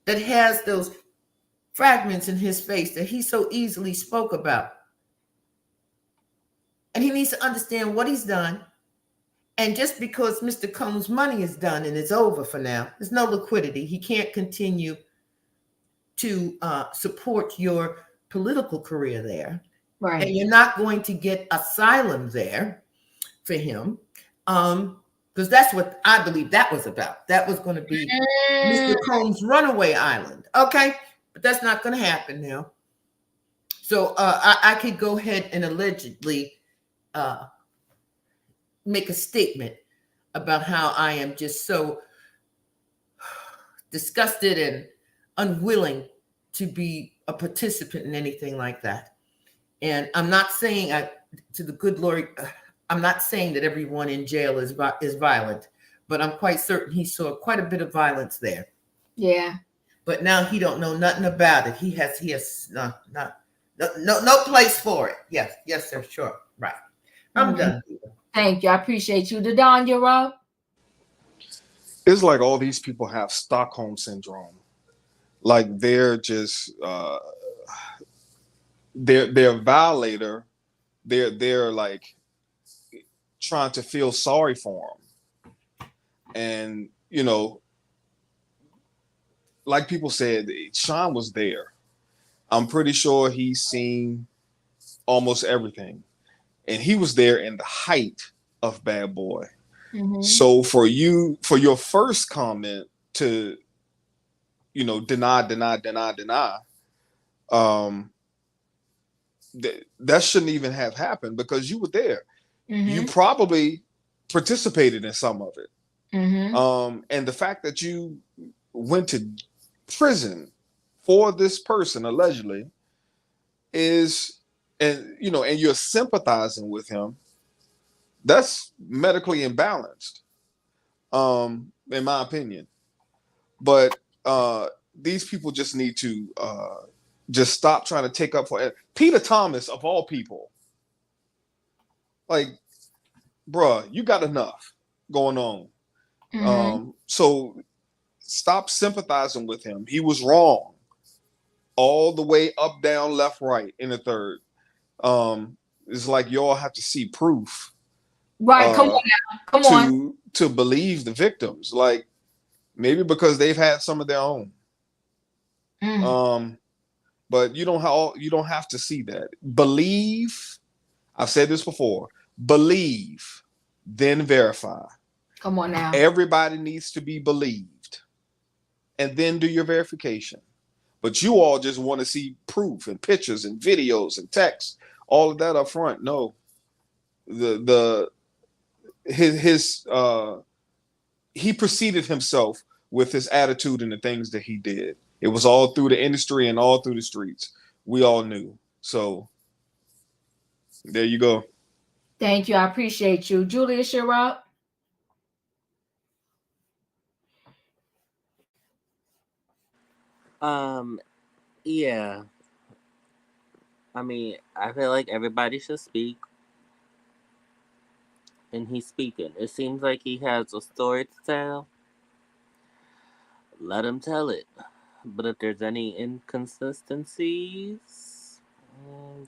that has those fragments in his face that he so easily spoke about. And he needs to understand what he's done. And just because Mr. Combs' money is done and it's over for now, there's no liquidity. He can't continue to support your political career there. Right. And you're not going to get asylum there for him. Because that's what I believe that was about. That was going to be Mr. Combs' runaway island. Okay. But that's not going to happen now. So I could go ahead and allegedly make a statement about how I am just so disgusted and unwilling to be a participant in anything like that. And I'm not saying to the good Lord, I'm not saying that everyone in jail is violent, but I'm quite certain he saw quite a bit of violence there. Yeah. But now he don't know nothing about it. He has no place for it. Yes, sir. Sure. Right. I'm done. Thank you. I appreciate you. Dadon, you're up. It's like all these people have Stockholm syndrome. Like they're just their violator, they're like trying to feel sorry for him. And like people said, Shyne was there. I'm pretty sure he's seen almost everything, and he was there in the height of Bad Boy. Mhm. So for your first comment to deny, that shouldn't even have happened, because you were there. You Mhm. probably participated in some of it. Mhm. And the fact that you went to prison for this person allegedly is, and you're sympathizing with him, that's medically imbalanced, in my opinion. But these people just need to just stop trying to take up for Peter Thomas, of all people. Like, bruh, you got enough going on. Mhm. So stop sympathizing with him. He was wrong all the way up, down, left, right, in the third. It's like y'all have to see proof Right. Come on now. Come on. to believe the victims. Like, maybe because they've had some of their own. Mm. But you don't have to see that. Believe. I've said this before. Believe, then verify. Come on now. Everybody needs to be believed, and then do your verification. But you all just want to see proof and pictures and videos and text, all of that up front. No, he preceded himself with his attitude and the things that he did. It was all through the industry and all through the streets. We all knew. So there you go. Thank you. I appreciate you. Julia Sherrod. Yeah. I mean, I feel like everybody should speak, and he's speaking. It seems like he has a story to tell. Let him tell it. But if there's any inconsistencies,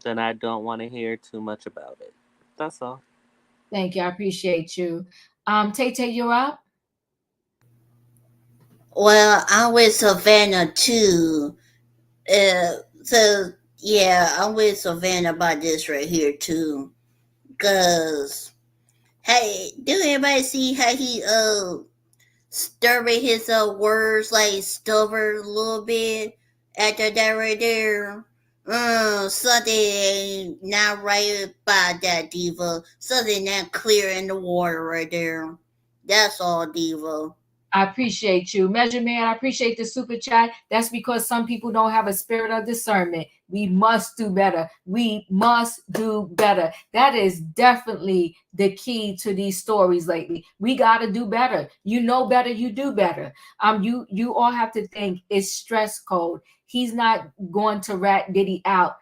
then I don't want to hear too much about it. That's all. Thank you. I appreciate you. Tay Tay, you're up. Well, I'm with Savannah too. So yeah, I'm with Savannah about this right here too. Cause hey, do anybody see how he stirring his words, like stubborn a little bit after that right there? Something not right about that, Diva. Something not clear in the water right there. That's all, Diva. I appreciate you. Measure Man, I appreciate the super chat. That's because some people don't have a spirit of discernment. We must do better. We must do better. That is definitely the key to these stories lately. We got to do better. You know better, you do better. You all have to think it's stress code. He's not going to rat Diddy out.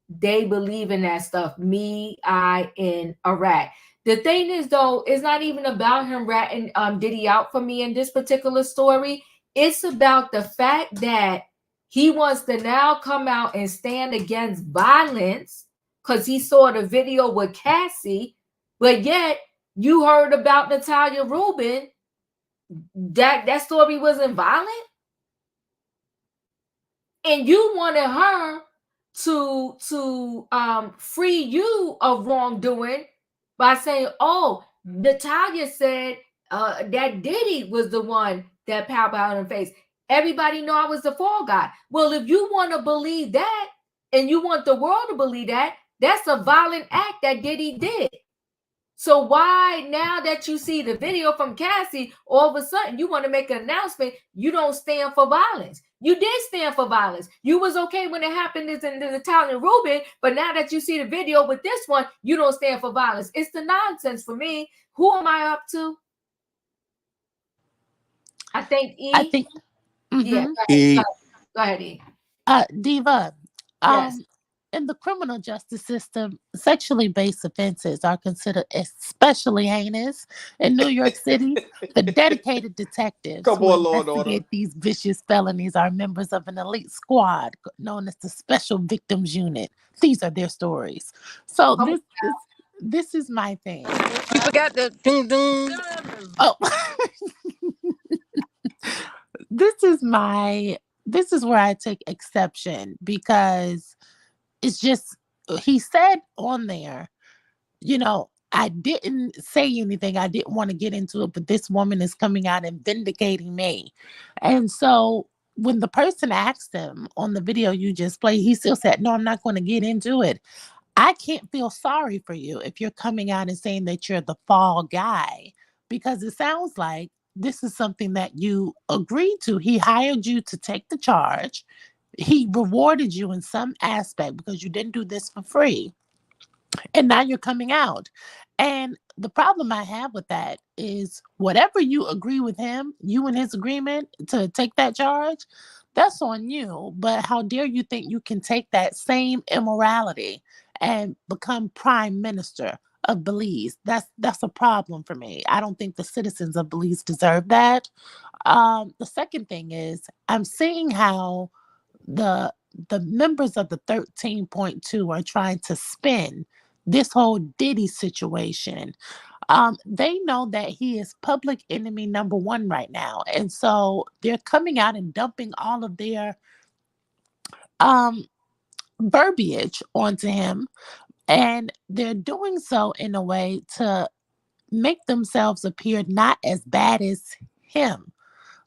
They believe in that stuff. Me, I, in a rat. The thing is, though, it's not even about him ratting Diddy out for me in this particular story. It's about the fact that he wants to now come out and stand against violence because he saw the video with Cassie, but yet you heard about Natalia Rubin. That story wasn't violent, and you wanted her to free you of wrongdoing by saying, "Oh, Natalia said that Diddy was the one that pow in her face. Everybody know I was the fall guy." Well, if you want to believe that, and you want the world to believe that, that's a violent act that Diddy did. So why, now that you see the video from Cassie, all of a sudden you want to make an announcement? You don't stand for violence. You did stand for violence. You was okay when it happened in the Italian Rubin, but now that you see the video with this one, you don't stand for violence. It's the nonsense for me. Who am I up to? I think E. I think. Yeah. Mhm. E. Go ahead, E. Diva. Yes. in the criminal justice system, sexually based offenses are considered especially heinous. In New York City, the dedicated detectives Come who on, Law and Order. investigate these vicious felonies are members of an elite squad known as the Special Victims Unit. These are their stories. So this is my thing. You forgot the ding ding. Oh, this is where I take exception because it's just he said on there, I didn't say anything. I didn't want to get into it, but this woman is coming out and vindicating me. And so when the person asked him on the video you just played, he still said, no, I'm not going to get into it. I can't feel sorry for you if you're coming out and saying that you're the fall guy, because it sounds like this is something that you agreed to. He hired you to take the charge. He rewarded you in some aspect because you didn't do this for free. And now you're coming out. And the problem I have with that is whatever you agree with him, you and his agreement to take that charge, that's on you. But how dare you think you can take that same immorality and become prime minister of Belize? That's a problem for me. I don't think the citizens of Belize deserve that. The second thing is I'm seeing how the members of the 13.2 are trying to spin this whole Diddy situation. They know that he is public enemy number one right now. And so they're coming out and dumping all of their verbiage onto him. And they're doing so in a way to make themselves appear not as bad as him.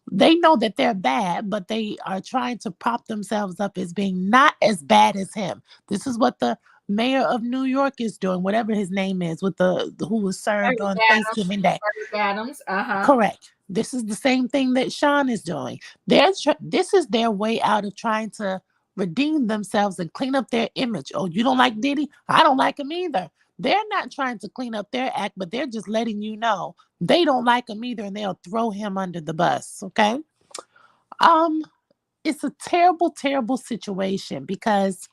They know that they're bad, but they are trying to prop themselves up as being not as bad as him. This is what the mayor of New York is doing, whatever his name is, with the who was served on Thanksgiving Day. Adams. Correct. This is the same thing that Shyne is doing. This is their way out of trying to redeem themselves and clean up their image. Oh, you don't like Diddy? I don't like him either. They're not trying to clean up their act, but they're just letting you know they don't like him either, and they'll throw him under the bus. Okay. It's a terrible, terrible situation because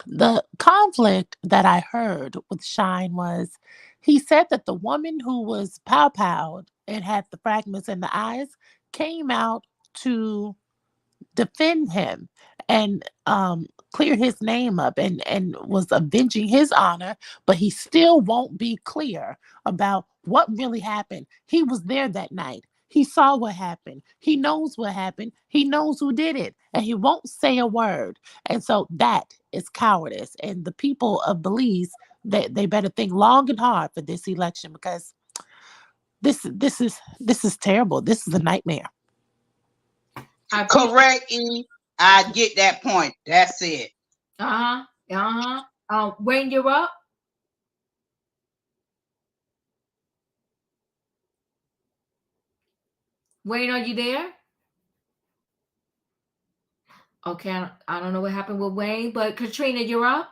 the conflict that I heard with Shyne was he said that the woman who was pow-powed and had the fragments in the eyes came out to defend him and clear his name up and was avenging his honor, but he still won't be clear about what really happened. He was there that night. He saw what happened. He knows what happened. He knows who did it, and he won't say a word. And so that is cowardice. And the people of Belize, they better think long and hard for this election because this is terrible. This is a nightmare. Correct, E. I get that point. That's it. Wayne, you're up. Wayne, are you there? Okay, I don't know what happened with Wayne, but Katrina, you're up.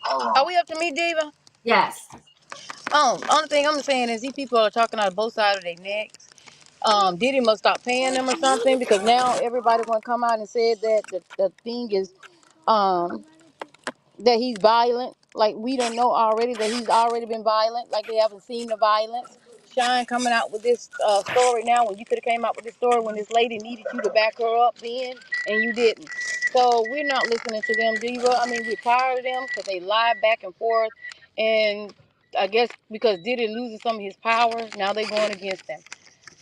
Are we up to me, Diva? Yes. Only thing I'm saying is these people are talking out of both sides of their necks. Diddy must stop paying them or something because now everybody gonna come out and say that the thing is that he's violent. Like we don't know already that he's already been violent. Like they haven't seen the violence. Shyne coming out with this story now when you could have came out with this story when this lady needed you to back her up then and you didn't. So we're not listening to them, Diva. I mean, we're tired of them because they lie back and forth. And I guess because Diddy loses some of his power, now they're going against him.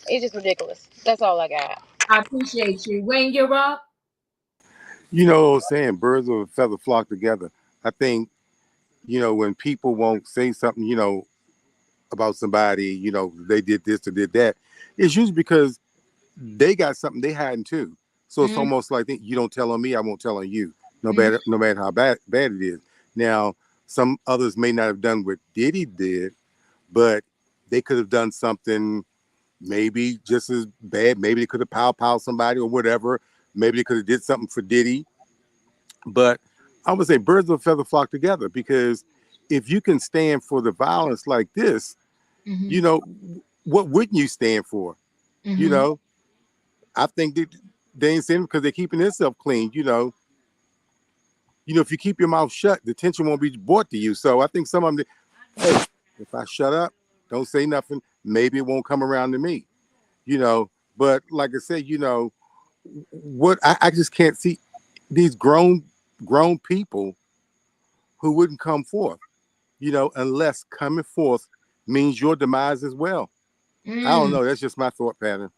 It's just ridiculous. That's all I got. I appreciate you. Wayne, you're up. You know what I'm saying? Birds of a feather flock together. I think, when people won't say something, about somebody, they did this or did that, it's usually because they got something they hiding too. So it's almost like you don't tell on me, I won't tell on you, no matter how bad it is. Now, some others may not have done what Diddy did, but they could have done something maybe just as bad. Maybe they could have pow somebody or whatever. Maybe they could have did something for Diddy. But I would say birds of a feather flock together, because if you can stand for the violence like this, what wouldn't you stand for? I think they ain't saying because they're keeping themselves clean. If you keep your mouth shut, the attention won't be brought to you. So I think some of them, hey, if I shut up, don't say nothing, maybe it won't come around to me. But like I said, what I just can't see these grown people who wouldn't come forth, unless coming forth means your demise as well. I don't know. That's just my thought pattern.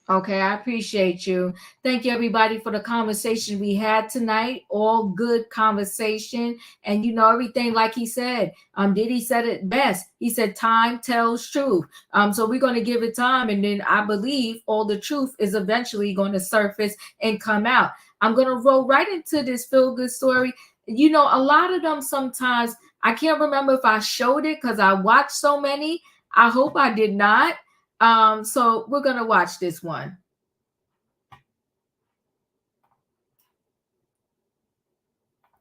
Okay, I appreciate you. Thank you, everybody, for the conversation we had tonight. All good conversation, and everything like he said. Diddy said it best. He said, "Time tells truth." So we're going to give it time, and then I believe all the truth is eventually going to surface and come out. I'm going to roll right into this feel good story. A lot of them sometimes I can't remember if I showed it because I watched so many. I hope I did not. So we're gonna watch this one.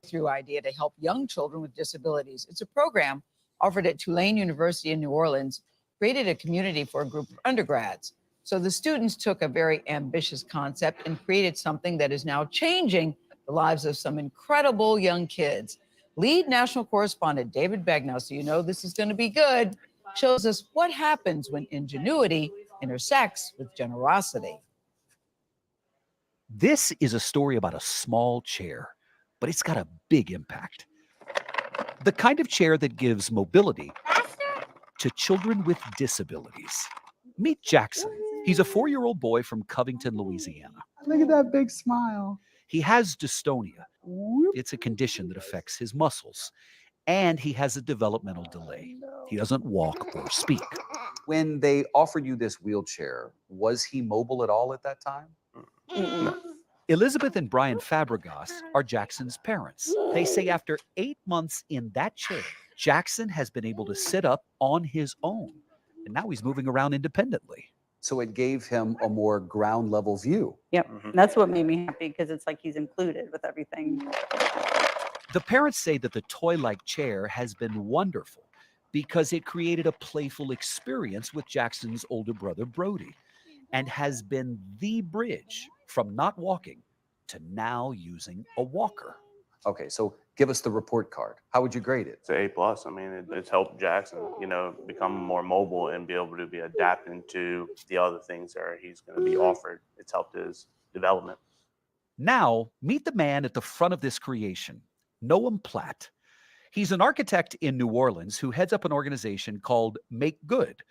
Through idea to help young children with disabilities. It's a program offered at Tulane University in New Orleans, created a community for a group of undergrads. So the students took a very ambitious concept and created something that is now changing the lives of some incredible young kids. Lead national correspondent David Begnaud, so this is going to be good, shows us what happens when ingenuity intersects with generosity. This is a story about a small chair, but it's got a big impact. The kind of chair that gives mobility to children with disabilities. Meet Jackson. He's a 4-year-old boy from Covington, Louisiana. Look at that big smile. He has dystonia. It's a condition that affects his muscles. And he has a developmental delay. He doesn't walk or speak. When they offered you this wheelchair, was he mobile at all at that time? No. Elizabeth and Brian Fabregas are Jackson's parents. They say after 8 months in that chair, Jackson has been able to sit up on his own. And now he's moving around independently. So it gave him a more ground level view. Yep. That's what made me happy because it's like he's included with everything. The parents say that the toy-like chair has been wonderful because it created a playful experience with Jackson's older brother, Brody, and has been the bridge from not walking to now using a walker. Okay, so give us the report card. How would you grade it? It's an A+. I mean, it's helped Jackson, become more mobile and be able to be adapting to the other things that he's going to be offered. It's helped his development. Now, meet the man at the front of this creation, Noam Platt. He's an architect in New Orleans who heads up an organization called Make Good.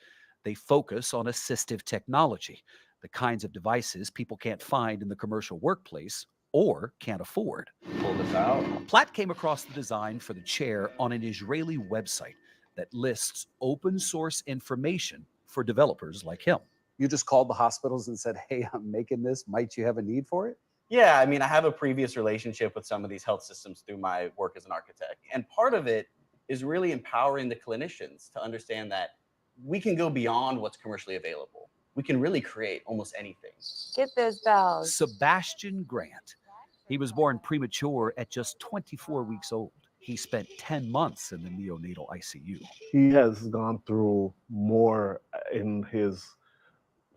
They focus on assistive technology, the kinds of devices people can't find in the commercial workplace or can't afford. Pull this out. Platt came across the design for the chair on an Israeli website that lists open source information for developers like him. You just called the hospitals and said, hey, I'm making this. Might you have a need for it? Yeah, I mean, I have a previous relationship with some of these health systems through my work as an architect. And part of it is really empowering the clinicians to understand that we can go beyond what's commercially available. We can really create almost anything. Get those bells. Sebastian Grant. He was born premature at just 24 weeks old. He spent 10 months in the neonatal ICU. He has gone through more in his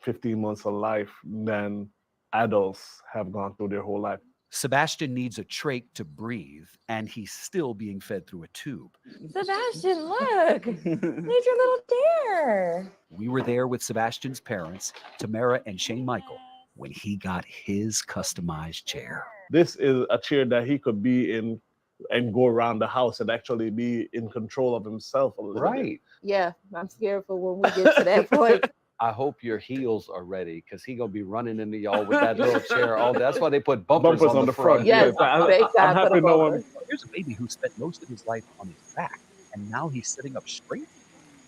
15 months of life than adults have gone through their whole life. Sebastian needs a trach to breathe, and he's still being fed through a tube. Sebastian, look! There's your little deer. We were there with Sebastian's parents, Tamara and Shane Michael, when he got his customized chair. This is a chair that he could be in and go around the house and actually be in control of himself a little bit. Yeah, I'm scared for when we get to that point. I hope your heels are ready because he's going to be running into y'all with that little chair all day. That's why they put bumpers on the front. Yes, I'm happy no one. Here's a baby who spent most of his life on his back, and now he's sitting up straight.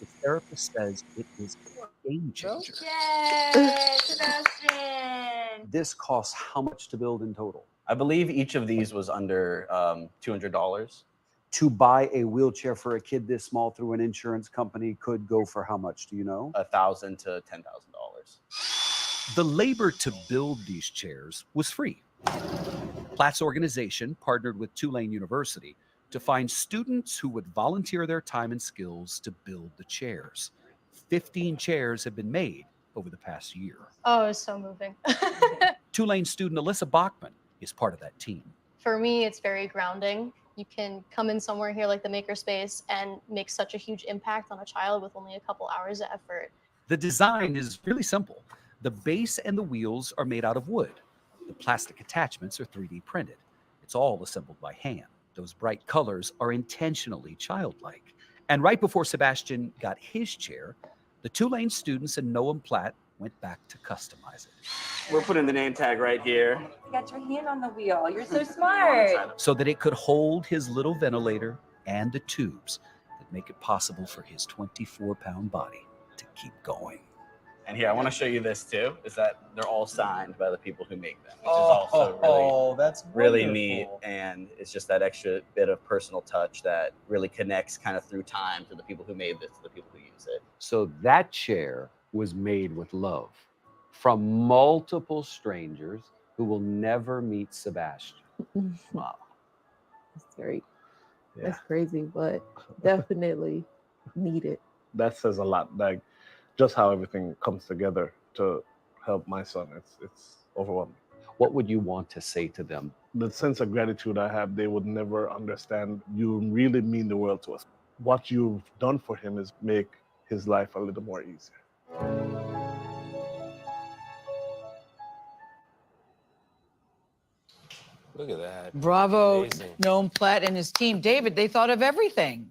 The therapist says it is a game changer. Yay, Sebastian! This costs how much to build in total? I believe each of these was under $200. To buy a wheelchair for a kid this small through an insurance company could go for how much? Do you know? $1,000 to $10,000. The labor to build these chairs was free. Platt's organization partnered with Tulane University to find students who would volunteer their time and skills to build the chairs. 15 chairs have been made, over the past year. Oh, it's so moving. Tulane student Alyssa Bachman is part of that team. For me, it's very grounding. You can come in somewhere here like the Makerspace and make such a huge impact on a child with only a couple hours of effort. The design is really simple. The base and the wheels are made out of wood. The plastic attachments are 3D printed. It's all assembled by hand. Those bright colors are intentionally childlike. And right before Sebastian got his chair, the Tulane students and Noam Platt went back to customize it. We're putting the name tag right here. You got your hand on the wheel. You're so smart. So that it could hold his little ventilator and the tubes that make it possible for his 24-pound body to keep going. And here, I want to show you this too, is that they're all signed by the people who make them, which is also that's really wonderful. neat. And it's just that extra bit of personal touch that really connects kind of through time to the people who made this, to the people who use it. So that chair was made with love from multiple strangers who will never meet Sebastian. Wow. That's crazy, but definitely needed. That says a lot. Like just how everything comes together to help my son. It's overwhelming. What would you want to say to them? The sense of gratitude I have, they would never understand. You really mean the world to us. What you've done for him is make his life a little more easier. Look at that. Bravo, Amazing. Noam Platt and his team. David, they thought of everything.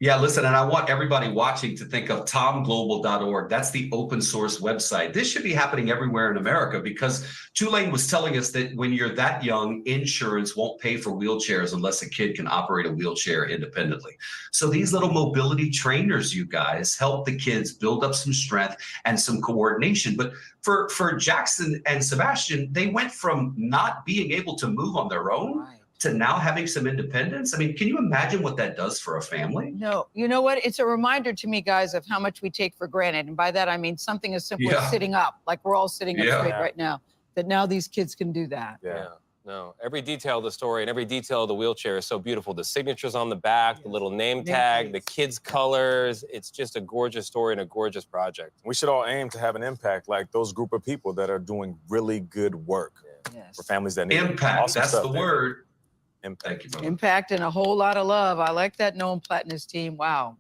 Yeah, listen, and I want everybody watching to think of tomglobal.org. That's the open source website. This should be happening everywhere in America because Tulane was telling us that when you're that young, insurance won't pay for wheelchairs unless a kid can operate a wheelchair independently. So these little mobility trainers, you guys, help the kids build up some strength and some coordination. But for Jackson and Sebastian, they went from not being able to move on their own to now having some independence. I mean, can you imagine what that does for a family? No, you know what? It's a reminder to me, guys, of how much we take for granted. And by that, I mean something as simple as sitting up, like we're all sitting up straight right now, that now these kids can do that. Yeah. No, every detail of the story and every detail of the wheelchair is so beautiful. The signatures on the back, the little name tag, the kids' colors. It's just a gorgeous story and a gorgeous project. We should all aim to have an impact like those group of people that are doing really good work for families that need it. Impact, Awesome that's stuff, the David. word. Impact. Thank you, brother. Impact and a whole lot of love. I like that Noam Platt and his team. Wow.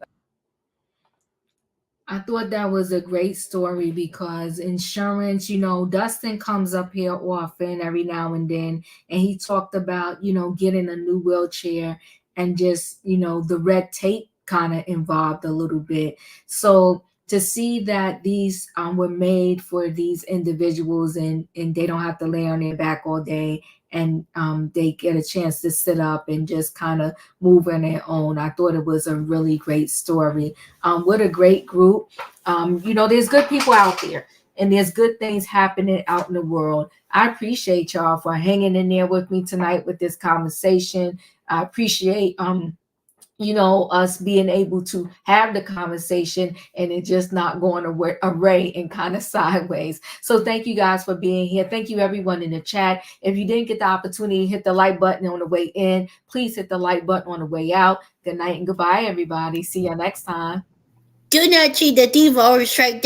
I thought that was a great story because insurance, Dustin comes up here often every now and then, and he talked about, getting a new wheelchair and just, the red tape kind of involved a little bit. So to see that these were made for these individuals and they don't have to lay on their back all day and they get a chance to sit up and just kind of move on their own. I thought it was a really great story. What a great group. There's good people out there and there's good things happening out in the world. I appreciate y'all for hanging in there with me tonight with this conversation. I appreciate us being able to have the conversation and it just not going array and kind of sideways. So thank you guys for being here. Thank you everyone in the chat. If you didn't get the opportunity to hit the like button on the way in, please hit the like button on the way out. Good night and goodbye, everybody. See you next time. Do not cheat the diva or strike down.